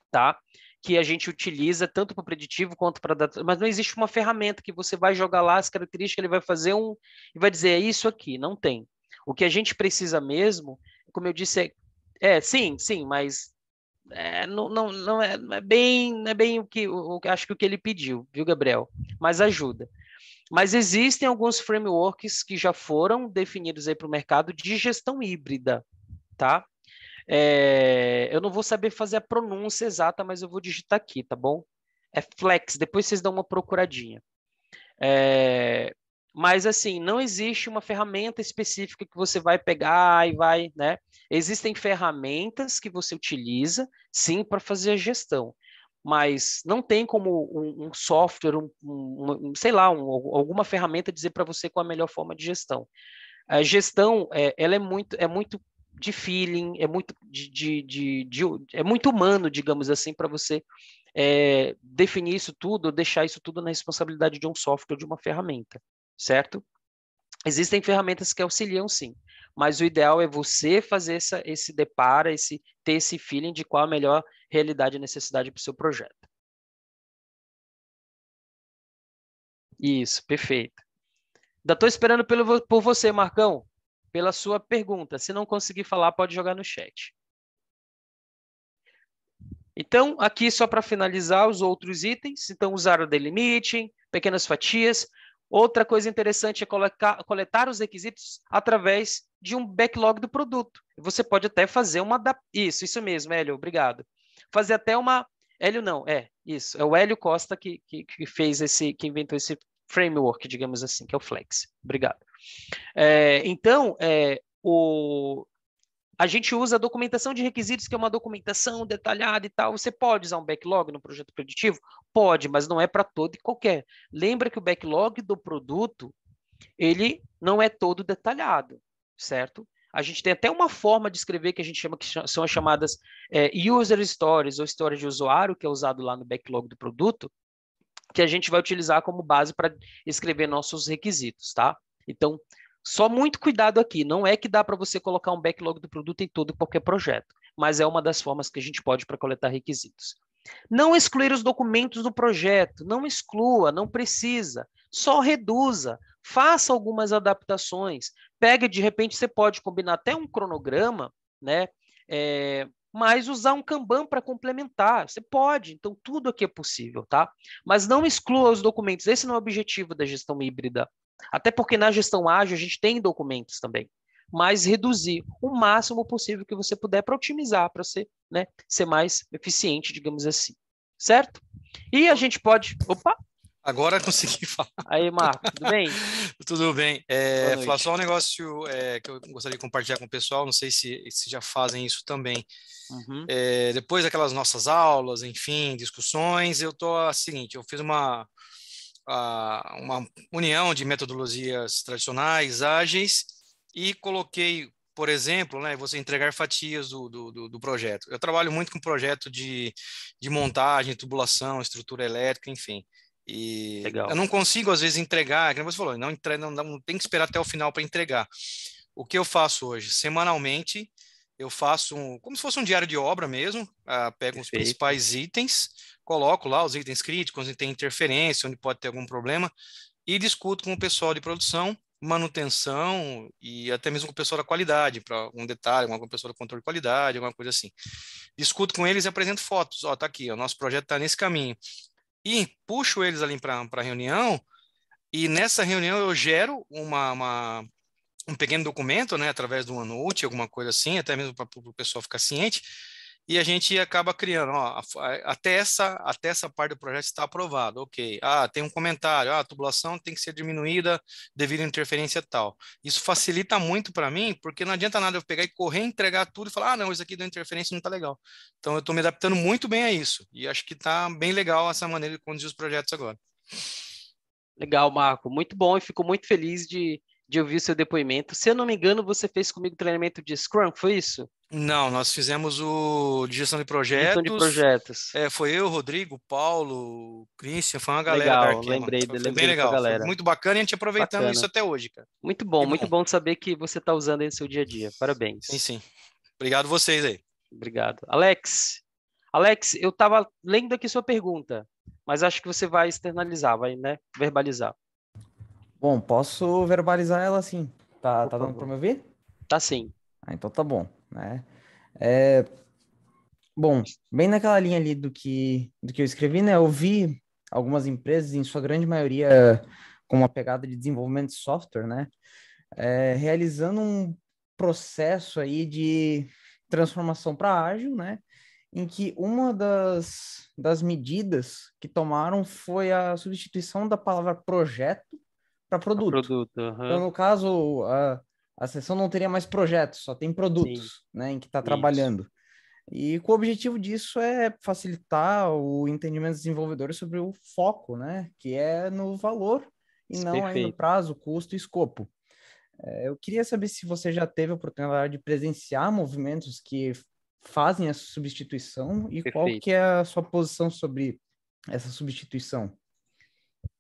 tá? Que a gente utiliza tanto para preditivo quanto para data, mas não existe uma ferramenta que você vai jogar lá as características, ele vai fazer e vai dizer, é isso aqui. Não tem. O que a gente precisa mesmo, como eu disse, sim, mas não é bem acho que o que ele pediu, viu, Gabriel? Mas ajuda. Mas existem alguns frameworks que já foram definidos aí para o mercado de gestão híbrida, tá? Eu não vou saber fazer a pronúncia exata, mas eu vou digitar aqui, tá bom? É Flex, depois vocês dão uma procuradinha. Mas, assim, não existe uma ferramenta específica que você vai pegar e vai, né? Existem ferramentas que você utiliza, sim, para fazer a gestão. Mas não tem como um software, sei lá, alguma ferramenta dizer para você qual a melhor forma de gestão. A gestão, ela é muito de feeling, é muito é muito humano, digamos assim, para você definir isso tudo, deixar isso tudo na responsabilidade de um software, de uma ferramenta, certo? Existem ferramentas que auxiliam, sim, mas o ideal é você fazer esse deparo, ter esse feeling de qual a melhor realidade e necessidade para o seu projeto. Isso, perfeito. Ainda estou esperando por você, Marcão, pela sua pergunta. Se não conseguir falar, pode jogar no chat. Então, aqui só para finalizar os outros itens. Então, usar o delimiting, pequenas fatias. Outra coisa interessante é coletar os requisitos através de um backlog do produto. Você pode até fazer uma... Isso mesmo, Hélio, obrigado. Fazer até uma... Hélio não, isso. É o Hélio Costa que inventou esse framework, digamos assim, que é o Flex. Obrigado. Então, a gente usa a documentação de requisitos, que é uma documentação detalhada e tal. Você pode usar um backlog no projeto preditivo? Pode, mas não é para todo e qualquer. Lembra que o backlog do produto, ele não é todo detalhado, certo? A gente tem até uma forma de escrever que a gente chama, que são as chamadas user stories, ou histórias de usuário, que é usado lá no backlog do produto, que a gente vai utilizar como base para escrever nossos requisitos, tá? Então, só muito cuidado aqui. Não é que dá para você colocar um backlog do produto em todo e qualquer projeto, mas é uma das formas que a gente pode para coletar requisitos. Não excluir os documentos do projeto. Não exclua, não precisa. Só reduza. Faça algumas adaptações. Pega, de repente, você pode combinar até um cronograma, né? Mas usar um Kanban para complementar. Você pode, então tudo aqui é possível, tá? Mas não exclua os documentos. Esse não é o objetivo da gestão híbrida. Até porque na gestão ágil a gente tem documentos também. Mas reduzir o máximo possível que você puder para otimizar, para ser, né, ser mais eficiente, digamos assim. Certo? E a gente pode... Opa! Agora consegui falar. Aí, Marco, tudo bem? Tudo bem. Falar só um negócio que eu gostaria de compartilhar com o pessoal, não sei se já fazem isso também. Uhum. Depois daquelas nossas aulas, enfim, discussões, eu fiz uma união de metodologias tradicionais, ágeis, e coloquei, por exemplo, né, você entregar fatias do projeto. Eu trabalho muito com projeto de montagem, tubulação, estrutura elétrica, enfim. E Legal. eu não consigo, às vezes, entregar, como você falou, não tem que esperar até o final para entregar. o que eu faço hoje? Semanalmente, eu faço como se fosse um diário de obra mesmo, pego os principais itens, coloco lá os itens críticos, onde tem interferência, onde pode ter algum problema, e discuto com o pessoal de produção, manutenção e até mesmo com o pessoal da qualidade, para algum detalhe, alguma pessoa do controle de qualidade, alguma coisa assim. Discuto com eles e apresento fotos. Ó, tá aqui, o nosso projeto está nesse caminho. E puxo eles ali para a reunião, e nessa reunião eu gero um pequeno documento, né, através do OneNote, alguma coisa assim, até mesmo para o pessoal ficar ciente, e a gente acaba criando, ó, até essa parte do projeto está aprovado, ok. Tem um comentário, a tubulação tem que ser diminuída devido à interferência tal. Isso facilita muito para mim, porque não adianta nada eu pegar e correr, entregar tudo e falar, não, isso aqui deu interferência, não está legal. Então eu estou me adaptando muito bem a isso, e acho que está bem legal essa maneira de conduzir os projetos agora. Legal, Marco. Muito bom e fico muito feliz de ouvir o seu depoimento. Se eu não me engano, você fez comigo treinamento de Scrum, foi isso? Não, nós fizemos o de gestão de projetos. Gestão de projetos. Foi eu, Rodrigo, Paulo, Christian, foi uma galera da Legal, Arkema. lembrei Foi bem da legal, foi galera. muito bacana e a gente aproveitando Bacana. isso até hoje, cara. Muito bom saber que você está usando aí no seu dia a dia. Parabéns. Sim. Obrigado vocês aí. Obrigado. Alex, eu estava lendo aqui sua pergunta, mas acho que você vai externalizar, vai, né, verbalizar. Bom, posso verbalizar ela sim. Tá dando para me ouvir? Tá sim. Então tá bom, né? Bom, bem naquela linha ali do que eu escrevi, né? Eu vi algumas empresas, em sua grande maioria, com uma pegada de desenvolvimento de software, né? Realizando um processo aí de transformação para ágil, né? Em que uma das medidas que tomaram foi a substituição da palavra projeto para produto. Então, no caso, a seção não teria mais projetos, só tem produtos, né, em que está trabalhando. E o objetivo disso é facilitar o entendimento dos desenvolvedores sobre o foco, né, que é no valor e não aí no prazo, custo e escopo. Eu queria saber se você já teve a oportunidade de presenciar movimentos que fazem essa substituição e qual que é a sua posição sobre essa substituição.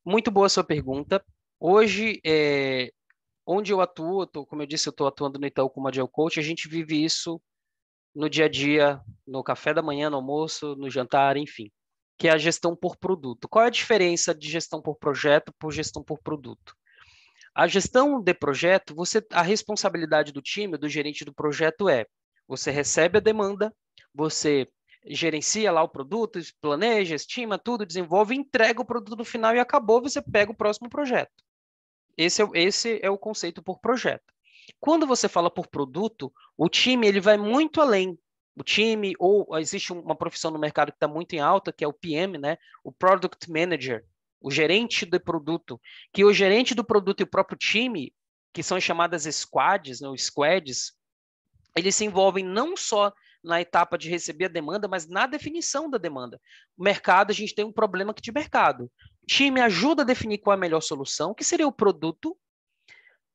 Muito boa a sua pergunta. Hoje, onde eu atuo, como eu disse, eu estou atuando no Itaú como Agile Coach, a gente vive isso no dia a dia, no café da manhã, no almoço, no jantar, enfim, que é a gestão por produto. Qual é a diferença de gestão por projeto por gestão por produto? A gestão de projeto, a responsabilidade do time, do gerente do projeto você recebe a demanda, você gerencia lá o produto, planeja, estima tudo, desenvolve, entrega o produto no final e acabou, você pega o próximo projeto. Esse é o conceito por projeto. Quando você fala por produto, o time ele vai muito além. O time, ou existe uma profissão no mercado que está muito em alta, que é o PM, né? O Product Manager, o gerente de produto, que o gerente do produto e o próprio time, que são chamadas squads, né? Os squads, eles se envolvem não só na etapa de receber a demanda, mas na definição da demanda. O mercado, a gente tem um problema aqui de mercado. O time ajuda a definir qual é a melhor solução, que seria o produto,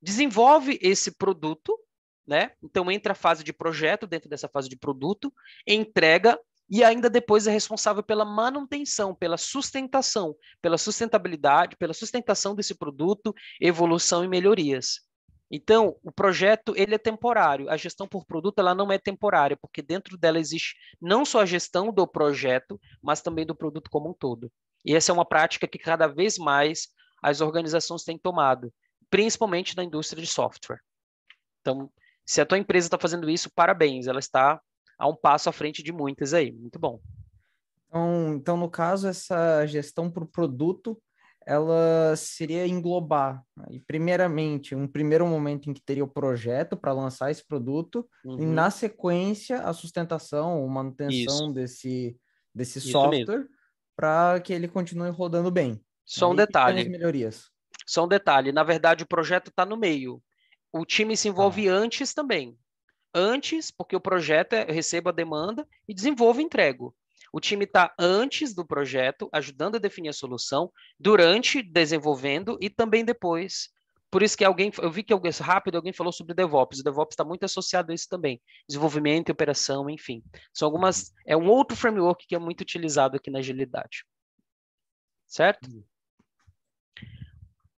desenvolve esse produto, né? Então entra a fase de projeto dentro dessa fase de produto, entrega e ainda depois é responsável pela manutenção, pela sustentação, pela sustentabilidade, pela sustentação desse produto, evolução e melhorias. Então, o projeto ele é temporário. A gestão por produto ela não é temporária, porque dentro dela existe não só a gestão do projeto, mas também do produto como um todo. E essa é uma prática que cada vez mais as organizações têm tomado, principalmente na indústria de software. Então, se a tua empresa está fazendo isso, parabéns, ela está a um passo à frente de muitas aí. Muito bom. Então no caso, essa gestão por produto, ela seria englobar, e primeiramente, um primeiro momento em que teria o projeto para lançar esse produto, e na sequência, a sustentação, manutenção desse software, para que ele continue rodando bem. Só um detalhe. Melhorias. Só um detalhe, na verdade, o projeto está no meio. O time se envolve antes também. Antes, porque o projeto eu recebo a demanda e desenvolvo e entrego. O time está antes do projeto, ajudando a definir a solução, durante, desenvolvendo e também depois. Por isso que eu vi que alguém falou sobre DevOps. O DevOps está muito associado a isso também. Desenvolvimento e operação, enfim. É um outro framework que é muito utilizado aqui na agilidade. Certo?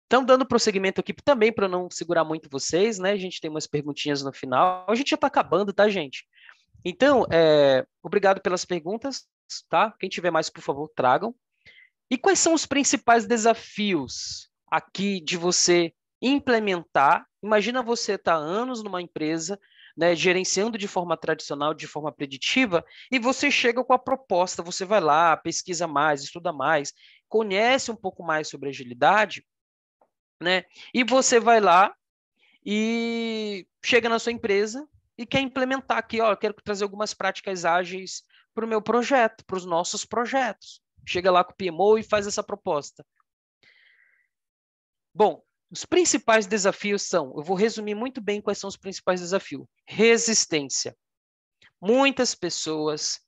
Então, dando prosseguimento aqui também para não segurar muito vocês, né? A gente tem umas perguntinhas no final. A gente já está acabando, tá, gente? Então, obrigado pelas perguntas, tá? Quem tiver mais, por favor, tragam. E quais são os principais desafios aqui de você implementar? Imagina você estar há anos numa empresa, né, gerenciando de forma tradicional, de forma preditiva, e você chega com a proposta, você vai lá, pesquisa mais, estuda mais, conhece um pouco mais sobre agilidade, né? E você vai lá e chega na sua empresa e quer implementar aqui, ó, eu quero trazer algumas práticas ágeis para o meu projeto, para os nossos projetos. Chega lá com o PMO e faz essa proposta. Bom, os principais desafios são, eu vou resumir muito bem quais são os principais desafios. Resistência. Muitas pessoas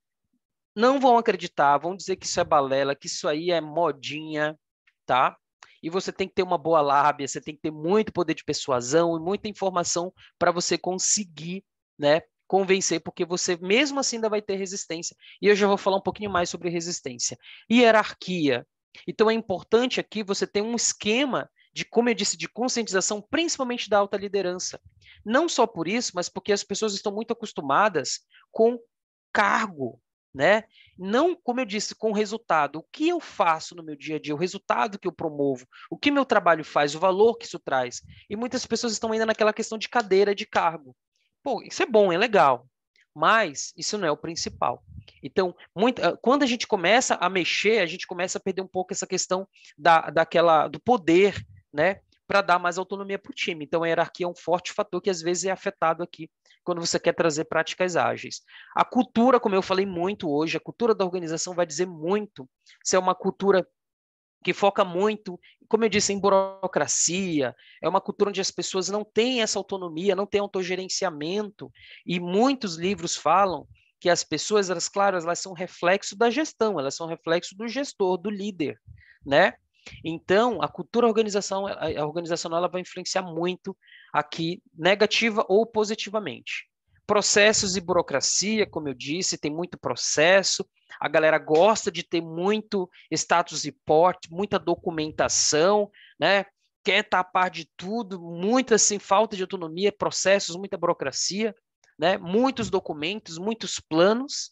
não vão acreditar, vão dizer que isso é balela, que isso aí é modinha, tá? E você tem que ter uma boa lábia, você tem que ter muito poder de persuasão e muita informação para você conseguir, né, convencer, porque você mesmo assim ainda vai ter resistência. E eu já vou falar um pouquinho mais sobre resistência. Hierarquia. Então é importante aqui você ter um esquema de, como eu disse, de conscientização, principalmente da alta liderança. Não só por isso, mas porque as pessoas estão muito acostumadas com cargo, né? Não, como eu disse, com resultado. O que eu faço no meu dia a dia, o resultado que eu promovo, o que meu trabalho faz, o valor que isso traz. E muitas pessoas estão ainda naquela questão de cadeira, de cargo. Pô, isso é bom, é legal, mas isso não é o principal. Então, quando a gente começa a mexer, a gente começa a perder um pouco essa questão do poder, né? Para dar mais autonomia para o time. Então, a hierarquia é um forte fator que às vezes é afetado aqui quando você quer trazer práticas ágeis. A cultura, como eu falei muito hoje, a cultura da organização vai dizer muito se é uma cultura que foca muito, como eu disse, em burocracia, é uma cultura onde as pessoas não têm essa autonomia, não têm autogerenciamento, e muitos livros falam que as pessoas, elas são reflexo da gestão, elas são reflexo do gestor, do líder, né? Então, a cultura organizacional ela vai influenciar muito aqui, negativa ou positivamente. Processos e burocracia, como eu disse, tem muito processo, a galera gosta de ter muito status report, muita documentação, né? Quer estar a par de tudo, muita assim, falta de autonomia, processos, muita burocracia, né? Muitos documentos, muitos planos,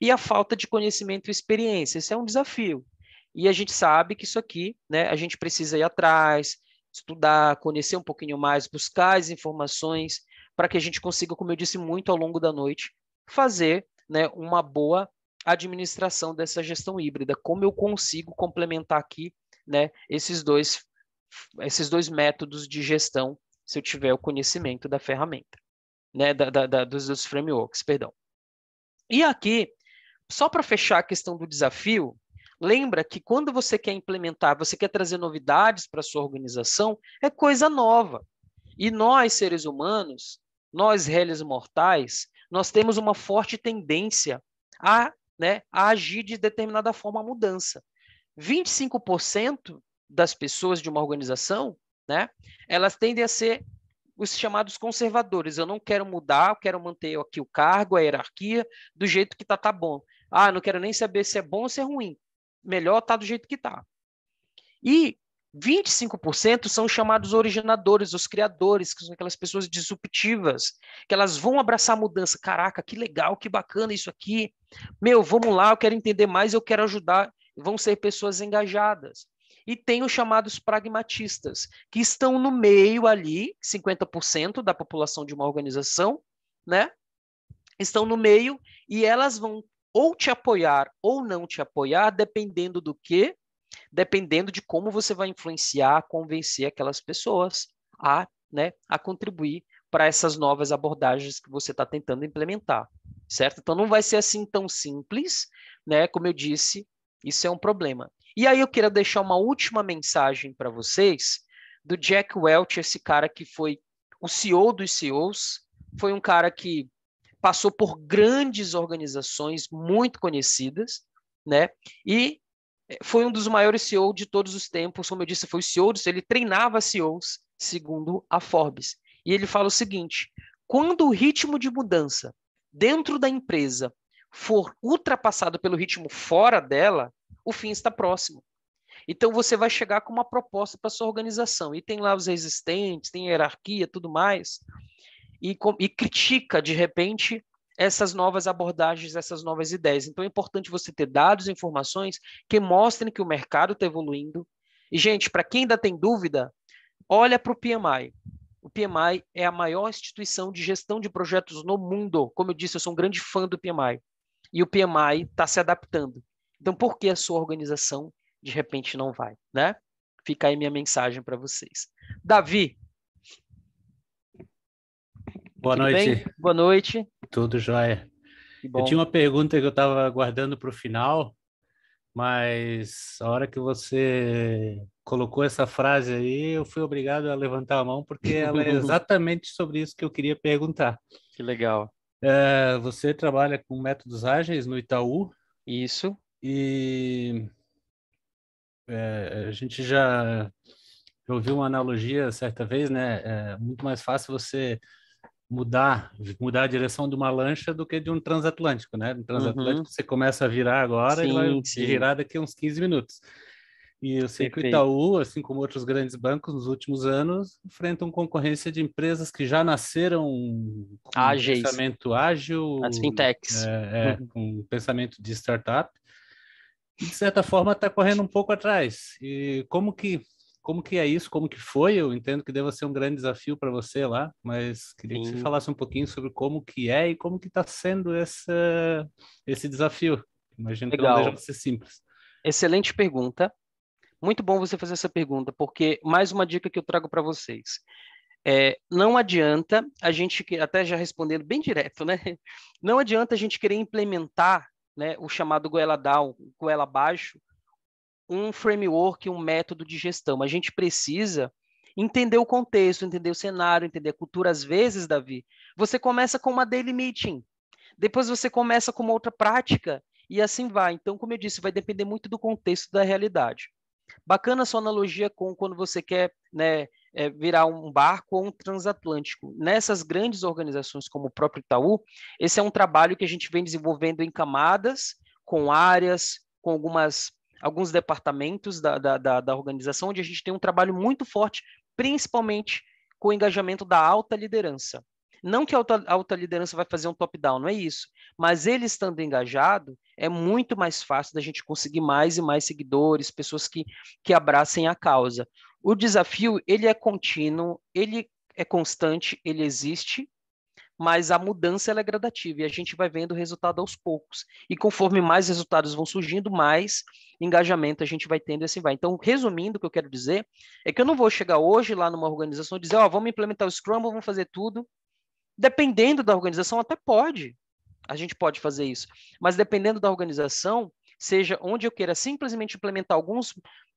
e a falta de conhecimento e experiência. Esse é um desafio. E a gente sabe que isso aqui, né, a gente precisa ir atrás, estudar, conhecer um pouquinho mais, buscar as informações, para que a gente consiga, como eu disse muito ao longo da noite, fazer, né, uma boa administração dessa gestão híbrida. Como eu consigo complementar aqui, né, esses dois métodos de gestão, se eu tiver o conhecimento da ferramenta, né, dos frameworks, perdão. E aqui, só para fechar a questão do desafio, lembra que quando você quer implementar, você quer trazer novidades para a sua organização, é coisa nova. E nós, seres humanos, nós, réis mortais, nós temos uma forte tendência a agir de determinada forma a mudança. 25% das pessoas de uma organização, né, elas tendem a ser os chamados conservadores. Eu não quero mudar, eu quero manter aqui o cargo, a hierarquia, do jeito que tá bom. Ah, não quero nem saber se é bom ou se é ruim. Melhor tá do jeito que tá. E 25% são chamados originadores, os criadores, que são aquelas pessoas disruptivas, que elas vão abraçar a mudança. Caraca, que legal, que bacana isso aqui. Meu, vamos lá, eu quero entender mais, eu quero ajudar. Vão ser pessoas engajadas. E tem os chamados pragmatistas, que estão no meio ali, 50% da população de uma organização, né? Estão no meio e elas vão ou te apoiar ou não te apoiar, dependendo do quê? Dependendo de como você vai influenciar, convencer aquelas pessoas a contribuir para essas novas abordagens que você está tentando implementar, certo? Então, não vai ser assim tão simples, né? Como eu disse, isso é um problema. E aí eu queria deixar uma última mensagem para vocês do Jack Welch, esse cara que foi o CEO dos CEOs, foi um cara que passou por grandes organizações muito conhecidas, né? E foi um dos maiores CEOs de todos os tempos, como eu disse, foi o CEO, ele treinava CEOs, segundo a Forbes. E ele fala o seguinte: quando o ritmo de mudança dentro da empresa for ultrapassado pelo ritmo fora dela, o fim está próximo. Então, você vai chegar com uma proposta para sua organização. E tem lá os resistentes, tem hierarquia, tudo mais. E critica, de repente, essas novas abordagens, essas novas ideias. Então, é importante você ter dados e informações que mostrem que o mercado está evoluindo. E, gente, para quem ainda tem dúvida, olha para o PMI. O PMI é a maior instituição de gestão de projetos no mundo. Como eu disse, eu sou um grande fã do PMI. E o PMI está se adaptando. Então, por que a sua organização, de repente, não vai, né? Fica aí minha mensagem para vocês. Davi. Boa Tudo noite. bem? Boa noite. Tudo jóia. Que Eu bom. tinha uma pergunta que eu estava guardando para o final, mas a hora que você colocou essa frase aí, eu fui obrigado a levantar a mão, porque ela é exatamente sobre isso que eu queria perguntar. Que legal. Você trabalha com métodos ágeis no Itaú Isso. e a gente já ouviu uma analogia certa vez, né? É muito mais fácil você mudar a direção de uma lancha do que de um transatlântico, né? No transatlântico você começa a virar agora, ele vai Sim. girar daqui a uns 15 minutos. E eu sei que o Perfeito. Itaú, assim como outros grandes bancos nos últimos anos, enfrentam concorrência de empresas que já nasceram com um Ágeis. pensamento ágil, As fintechs. com um pensamento de startup, e de certa forma está correndo um pouco atrás. E como que é isso? Como que foi? Eu entendo que deva ser um grande desafio para você lá, mas queria que você Sim. falasse um pouquinho sobre como que é e como que está sendo esse desafio. Imagino que não Legal. deixa de ser simples. Excelente pergunta. Muito bom você fazer essa pergunta, porque mais uma dica que eu trago para vocês. Não adianta a gente, até já respondendo bem direto, né? Não adianta a gente querer implementar, né, o chamado goela down, goela abaixo, um framework, um método de gestão. A gente precisa entender o contexto, entender o cenário, entender a cultura. Às vezes, Davi, você começa com uma daily meeting, depois você começa com uma outra prática e assim vai. Então, como eu disse, vai depender muito do contexto da realidade. Bacana a sua analogia com quando você quer, né, virar um barco ou um transatlântico. Nessas grandes organizações como o próprio Itaú, esse é um trabalho que a gente vem desenvolvendo em camadas, com áreas, com alguns departamentos da organização, onde a gente tem um trabalho muito forte, principalmente com o engajamento da alta liderança. Não que a alta liderança vai fazer um top-down, não é isso. Mas ele estando engajado, é muito mais fácil da gente conseguir mais e mais seguidores, pessoas que abracem a causa. O desafio, ele é contínuo, ele é constante, ele existe, mas a mudança ela é gradativa e a gente vai vendo o resultado aos poucos. E conforme mais resultados vão surgindo, mais engajamento a gente vai tendo e assim vai. Então, resumindo, o que eu quero dizer é que eu não vou chegar hoje lá numa organização e dizer, vamos implementar o Scrum, vamos fazer tudo. Dependendo da organização, até pode. A gente pode fazer isso. Mas dependendo da organização, seja onde eu queira simplesmente implementar alguns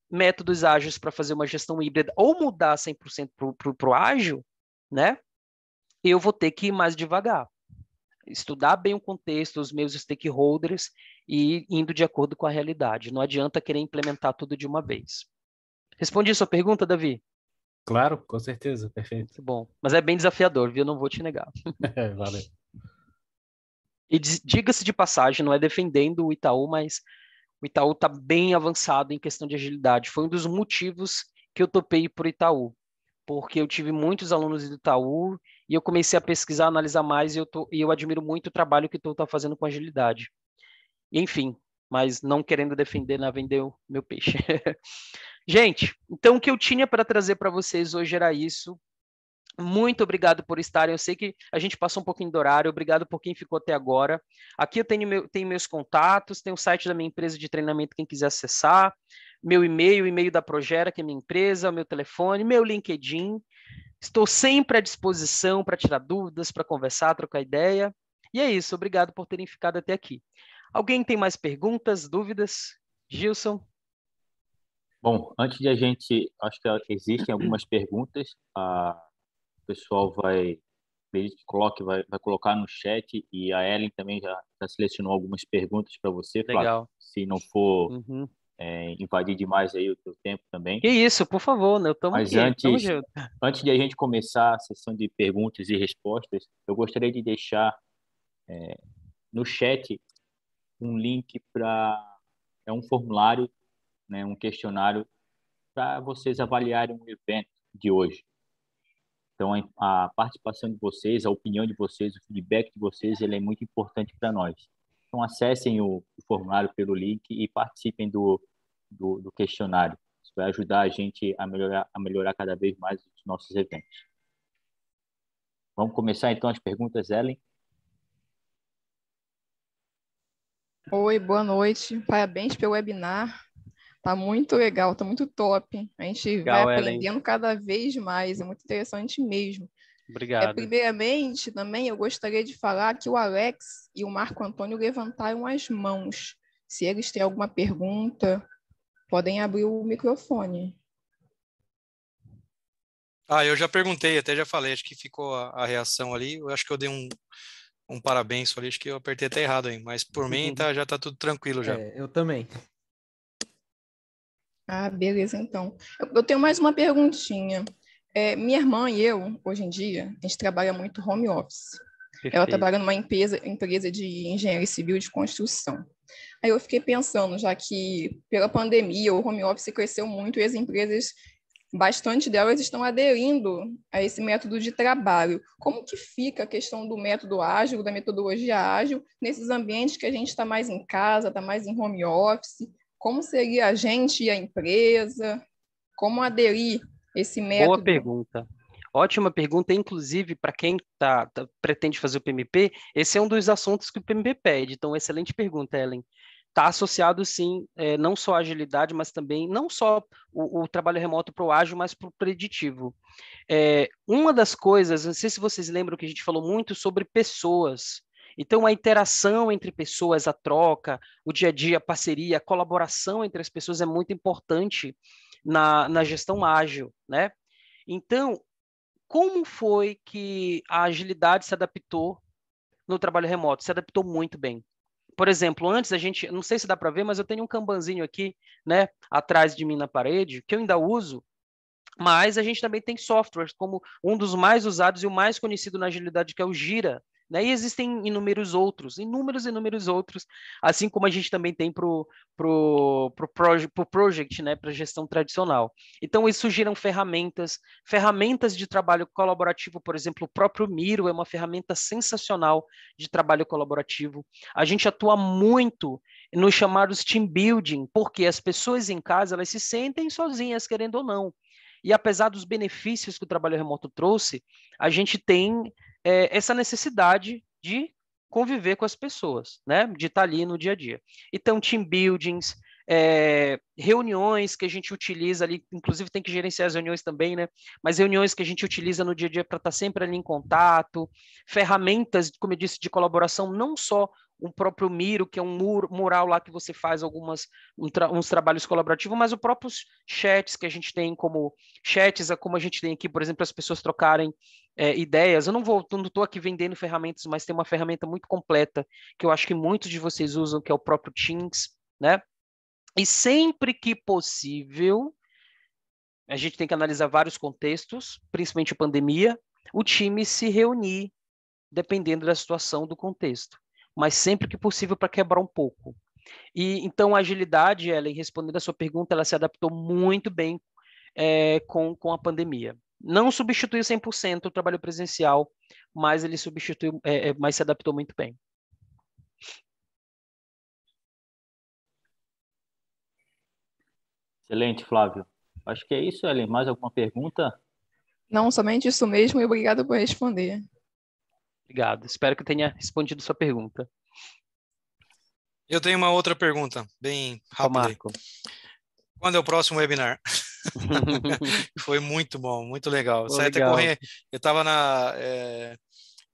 métodos ágeis para fazer uma gestão híbrida ou mudar 100% para o ágil, né? Eu vou ter que ir mais devagar. Estudar bem o contexto, os meus stakeholders e indo de acordo com a realidade. Não adianta querer implementar tudo de uma vez. Respondi a sua pergunta, Davi? Claro, com certeza, perfeito. Muito bom. Mas é bem desafiador, viu? Não vou te negar. Valeu. E diga-se de passagem, não é defendendo o Itaú, mas o Itaú está bem avançado em questão de agilidade. Foi um dos motivos que eu topei por Itaú, porque eu tive muitos alunos do Itaú e eu comecei a pesquisar, analisar mais e eu admiro muito o trabalho que o Itaú está fazendo com agilidade. Enfim, mas não querendo defender, né, vender o meu peixe. Gente, então o que eu tinha para trazer para vocês hoje era isso. Muito obrigado por estarem. Eu sei que a gente passou um pouquinho do horário. Obrigado por quem ficou até agora. Aqui eu tenho meus contatos, tem o site da minha empresa de treinamento, quem quiser acessar, meu e-mail, o e-mail da Progera, que é minha empresa, o meu telefone, meu LinkedIn. Estou sempre à disposição para tirar dúvidas, para conversar, trocar ideia. E é isso. Obrigado por terem ficado até aqui. Alguém tem mais perguntas, dúvidas? Gilson? Bom, antes de acho que existem algumas perguntas. O pessoal vai colocar no chat e a Ellen também já selecionou algumas perguntas para você, Flávio. Legal. Se não for invadir demais aí o teu tempo também. Que isso, por favor, né? Mas antes de a gente começar a sessão de perguntas e respostas, eu gostaria de deixar no chat um link para um formulário né, um questionário para vocês avaliarem o evento de hoje. Então, a participação de vocês, a opinião de vocês, o feedback de vocês, ele é muito importante para nós. Então, acessem o formulário pelo link e participem do questionário. Isso vai ajudar a gente a melhorar cada vez mais os nossos eventos. Vamos começar, então, as perguntas, Ellen? Oi, boa noite. Parabéns pelo webinar. Tá muito legal, tá muito top. A gente vai Legal, Ellen. aprendendo cada vez mais, é muito interessante mesmo. Obrigado. Primeiramente, também eu gostaria de falar que o Alex e o Marco Antônio levantaram as mãos. Se eles têm alguma pergunta, podem abrir o microfone. Eu já perguntei, até já falei, acho que ficou a reação ali. Eu acho que eu dei um parabéns ali, acho que eu apertei até errado aí, mas por mim já tá tudo tranquilo já. Eu também. Ah, beleza, então. Eu tenho mais uma perguntinha. Minha irmã e eu, hoje em dia, a gente trabalha muito home office. Perfeito. Ela trabalha numa empresa de engenharia civil de construção. Aí eu fiquei pensando, já que pela pandemia o home office cresceu muito e as empresas, bastante delas estão aderindo a esse método de trabalho. Como que fica a questão do método ágil, da metodologia ágil, nesses ambientes que a gente está mais em casa, está mais em home office? Como seria a gente e a empresa? Como aderir esse método? Boa pergunta. Ótima pergunta, inclusive, para quem pretende fazer o PMP, esse é um dos assuntos que o PMP pede. Então, excelente pergunta, Ellen. Está associado, sim, não só à agilidade, mas também, não só o trabalho remoto para o ágil, mas para o preditivo. Uma das coisas, não sei se vocês lembram que a gente falou muito sobre pessoas. Então, a interação entre pessoas, a troca, o dia a dia, a parceria, a colaboração entre as pessoas é muito importante na gestão ágil, né? Então, como foi que a agilidade se adaptou no trabalho remoto? Se adaptou muito bem. Por exemplo, antes a gente, não sei se dá para ver, mas eu tenho um kanbanzinho aqui, né, atrás de mim na parede, que eu ainda uso, mas a gente também tem softwares como um dos mais usados e o mais conhecido na agilidade, que é o Jira, né? E existem inúmeros outros, inúmeros outros, assim como a gente também tem para o project, né? Para gestão tradicional. Então, isso surgiram ferramentas de trabalho colaborativo, por exemplo, o próprio Miro é uma ferramenta sensacional de trabalho colaborativo. A gente atua muito nos chamados team building, porque as pessoas em casa, elas se sentem sozinhas, querendo ou não. E apesar dos benefícios que o trabalho remoto trouxe, a gente tem essa necessidade de conviver com as pessoas, né? De estar ali no dia a dia. Então, team buildings, reuniões que a gente utiliza ali, inclusive tem que gerenciar as reuniões também, né? Mas reuniões que a gente utiliza no dia a dia para estar sempre ali em contato, ferramentas, como eu disse, de colaboração, não só o próprio Miro, que é um mural lá que você faz uns trabalhos colaborativos, mas os próprios chats que a gente tem como chats, como a gente tem aqui, por exemplo, as pessoas trocarem ideias. Eu não estou aqui vendendo ferramentas, mas tem uma ferramenta muito completa que eu acho que muitos de vocês usam, que é o próprio Teams, né? E sempre que possível, a gente tem que analisar vários contextos, principalmente a pandemia, o time se reunir, dependendo da situação do contexto, mas sempre que possível para quebrar um pouco. E então a agilidade, Ellen, respondendo a sua pergunta, ela se adaptou muito bem com a pandemia. Não substituiu 100% o trabalho presencial, mas ele substituiu, mas se adaptou muito bem. Excelente, Flávio. Acho que é isso, Ellen. Mais alguma pergunta? Não, somente isso mesmo e obrigado por responder. Obrigado. Espero que eu tenha respondido sua pergunta. Eu tenho uma outra pergunta, bem rápida. Marco. Quando é o próximo webinar? Foi muito bom, muito legal. Pô, legal. Até correr. Eu tava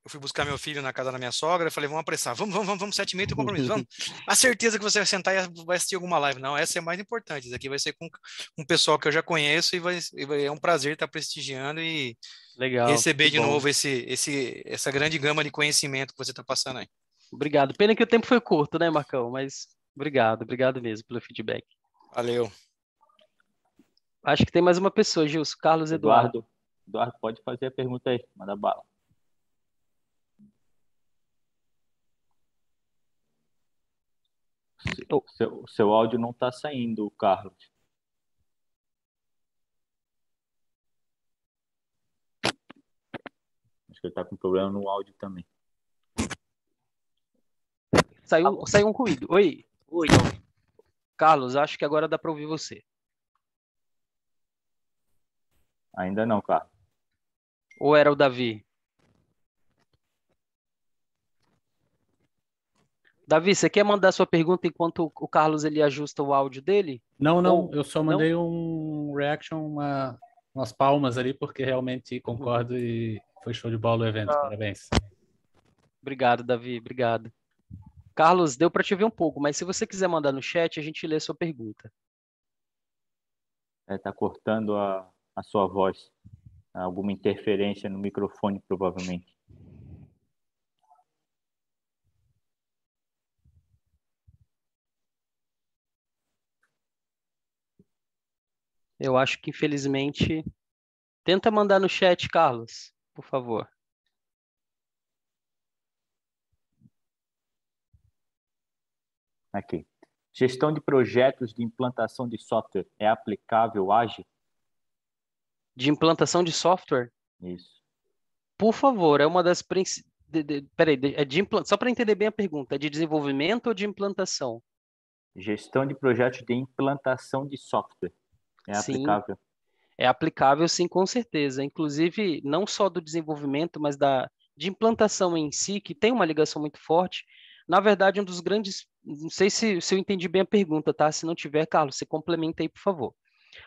eu fui buscar meu filho na casa da minha sogra, eu falei, vamos apressar, vamos, 7h30 tem compromisso, vamos. A certeza que você vai sentar e vai assistir alguma live. Não, essa é mais importante, isso aqui vai ser com um pessoal que eu já conheço e é um prazer estar prestigiando e legal, receber de bom. novo essa grande gama de conhecimento que você está passando aí. Obrigado. Pena que o tempo foi curto, né, Marcão? Mas obrigado mesmo pelo feedback. Valeu. Acho que tem mais uma pessoa, Gilson. Carlos Eduardo. Eduardo, pode fazer a pergunta aí, manda bala. seu áudio não está saindo, Carlos. Acho que ele está com problema no áudio também. Saiu um ruído. Oi. Carlos, acho que agora dá para ouvir você. Ainda não, Carlos. Ou era o Davi? Davi, você quer mandar sua pergunta enquanto o Carlos ele ajusta o áudio dele? Não, eu só mandei um reaction, umas palmas ali, porque realmente concordo e foi show de bola o evento. Parabéns. Obrigado, Davi, obrigado. Carlos, deu para te ver um pouco, mas se você quiser mandar no chat, a gente lê a sua pergunta. Está cortando a sua voz. Alguma interferência no microfone, provavelmente. Eu acho que, infelizmente... Tenta mandar no chat, Carlos, por favor. Aqui. Gestão de projetos de implantação de software é aplicável ágil? De implantação de software? Isso. Por favor, é uma das principais... Peraí, só para entender bem a pergunta, é de desenvolvimento ou de implantação? Gestão de projetos de implantação de software é aplicável? É aplicável, sim, com certeza. Inclusive, não só do desenvolvimento, mas de implantação em si, que tem uma ligação muito forte. Na verdade, um dos grandes... Não sei se eu entendi bem a pergunta, tá? Se não tiver, Carlos, você complementa aí, por favor.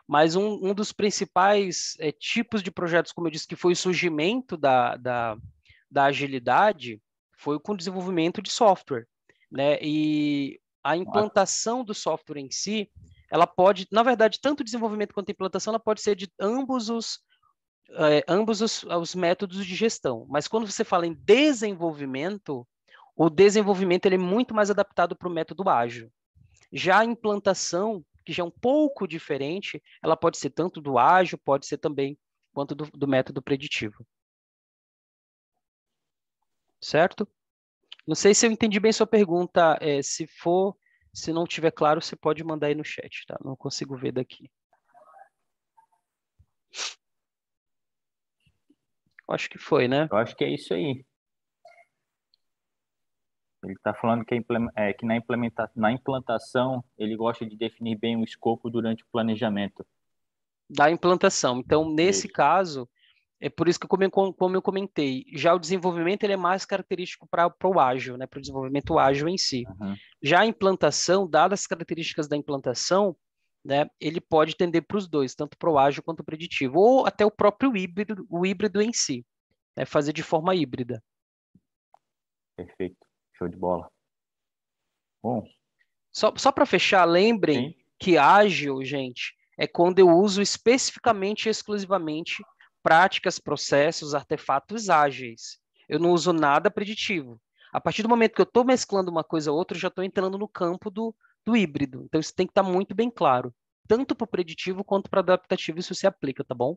Mas um dos principais tipos de projetos, como eu disse, que foi o surgimento da agilidade, foi com o desenvolvimento de software, né? E a implantação do software em si, ela pode, na verdade, tanto o desenvolvimento quanto a implantação, ela pode ser de ambos os métodos de gestão. Mas quando você fala em desenvolvimento, o desenvolvimento ele é muito mais adaptado para o método ágil. Já a implantação, que já é um pouco diferente, ela pode ser tanto do ágil, pode ser também quanto do método preditivo. Certo? Não sei se eu entendi bem sua pergunta. Se não tiver claro, você pode mandar aí no chat, tá? Não consigo ver daqui. Acho que foi, né? Eu acho que é isso aí. Ele está falando que na implantação ele gosta de definir bem o escopo durante o planejamento. Da implantação. Então, nesse caso, é por isso que, como eu comentei, já o desenvolvimento ele é mais característico para o ágil, né? Para o desenvolvimento ágil em si. Uhum. Já a implantação, dadas as características da implantação, né, ele pode tender para os dois, tanto para o ágil quanto o preditivo, ou até o próprio híbrido em si, né, fazer de forma híbrida. Perfeito, show de bola. Bom. Só para fechar, lembrem que ágil, gente, é quando eu uso especificamente e exclusivamente práticas, processos, artefatos ágeis. Eu não uso nada preditivo. A partir do momento que eu estou mesclando uma coisa ou outra, eu já estou entrando no campo do híbrido. Então, isso tem que estar muito bem claro. Tanto para o preditivo quanto para o adaptativo, isso se aplica, tá bom?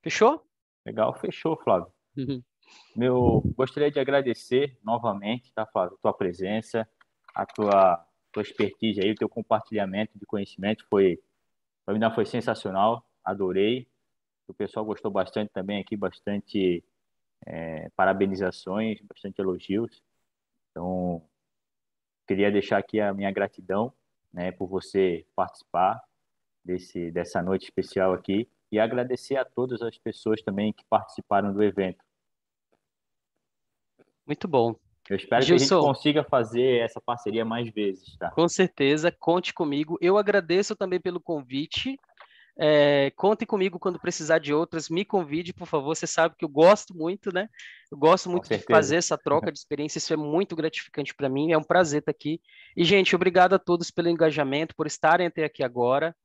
Fechou? Legal, fechou, Flávio. Uhum. Gostaria de agradecer novamente, tá, Flávio, a tua presença, a tua expertise aí, o teu compartilhamento de conhecimento foi sensacional, adorei. O pessoal gostou bastante também aqui, bastante parabenizações, bastante elogios. Então, queria deixar aqui a minha gratidão, né, por você participar dessa noite especial aqui e agradecer a todas as pessoas também que participaram do evento. Muito bom. Eu espero que a gente consiga fazer essa parceria mais vezes, tá? Com certeza, conte comigo. Eu agradeço também pelo convite. Conte comigo quando precisar de outras. Me convide, por favor. Você sabe que eu gosto muito, né? Eu gosto muito de fazer essa troca de experiência. Isso é muito gratificante para mim. É um prazer estar aqui. E, gente, obrigado a todos pelo engajamento, por estarem até aqui agora.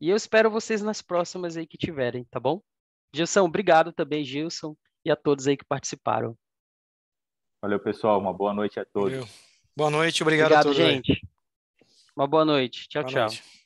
E eu espero vocês nas próximas aí que tiverem, tá bom? Gilson, obrigado também, Gilson, e a todos aí que participaram. Valeu, pessoal. Uma boa noite a todos. Valeu. Boa noite, obrigado a todos. Obrigado, gente. Uma boa noite. Tchau, Boa tchau. noite.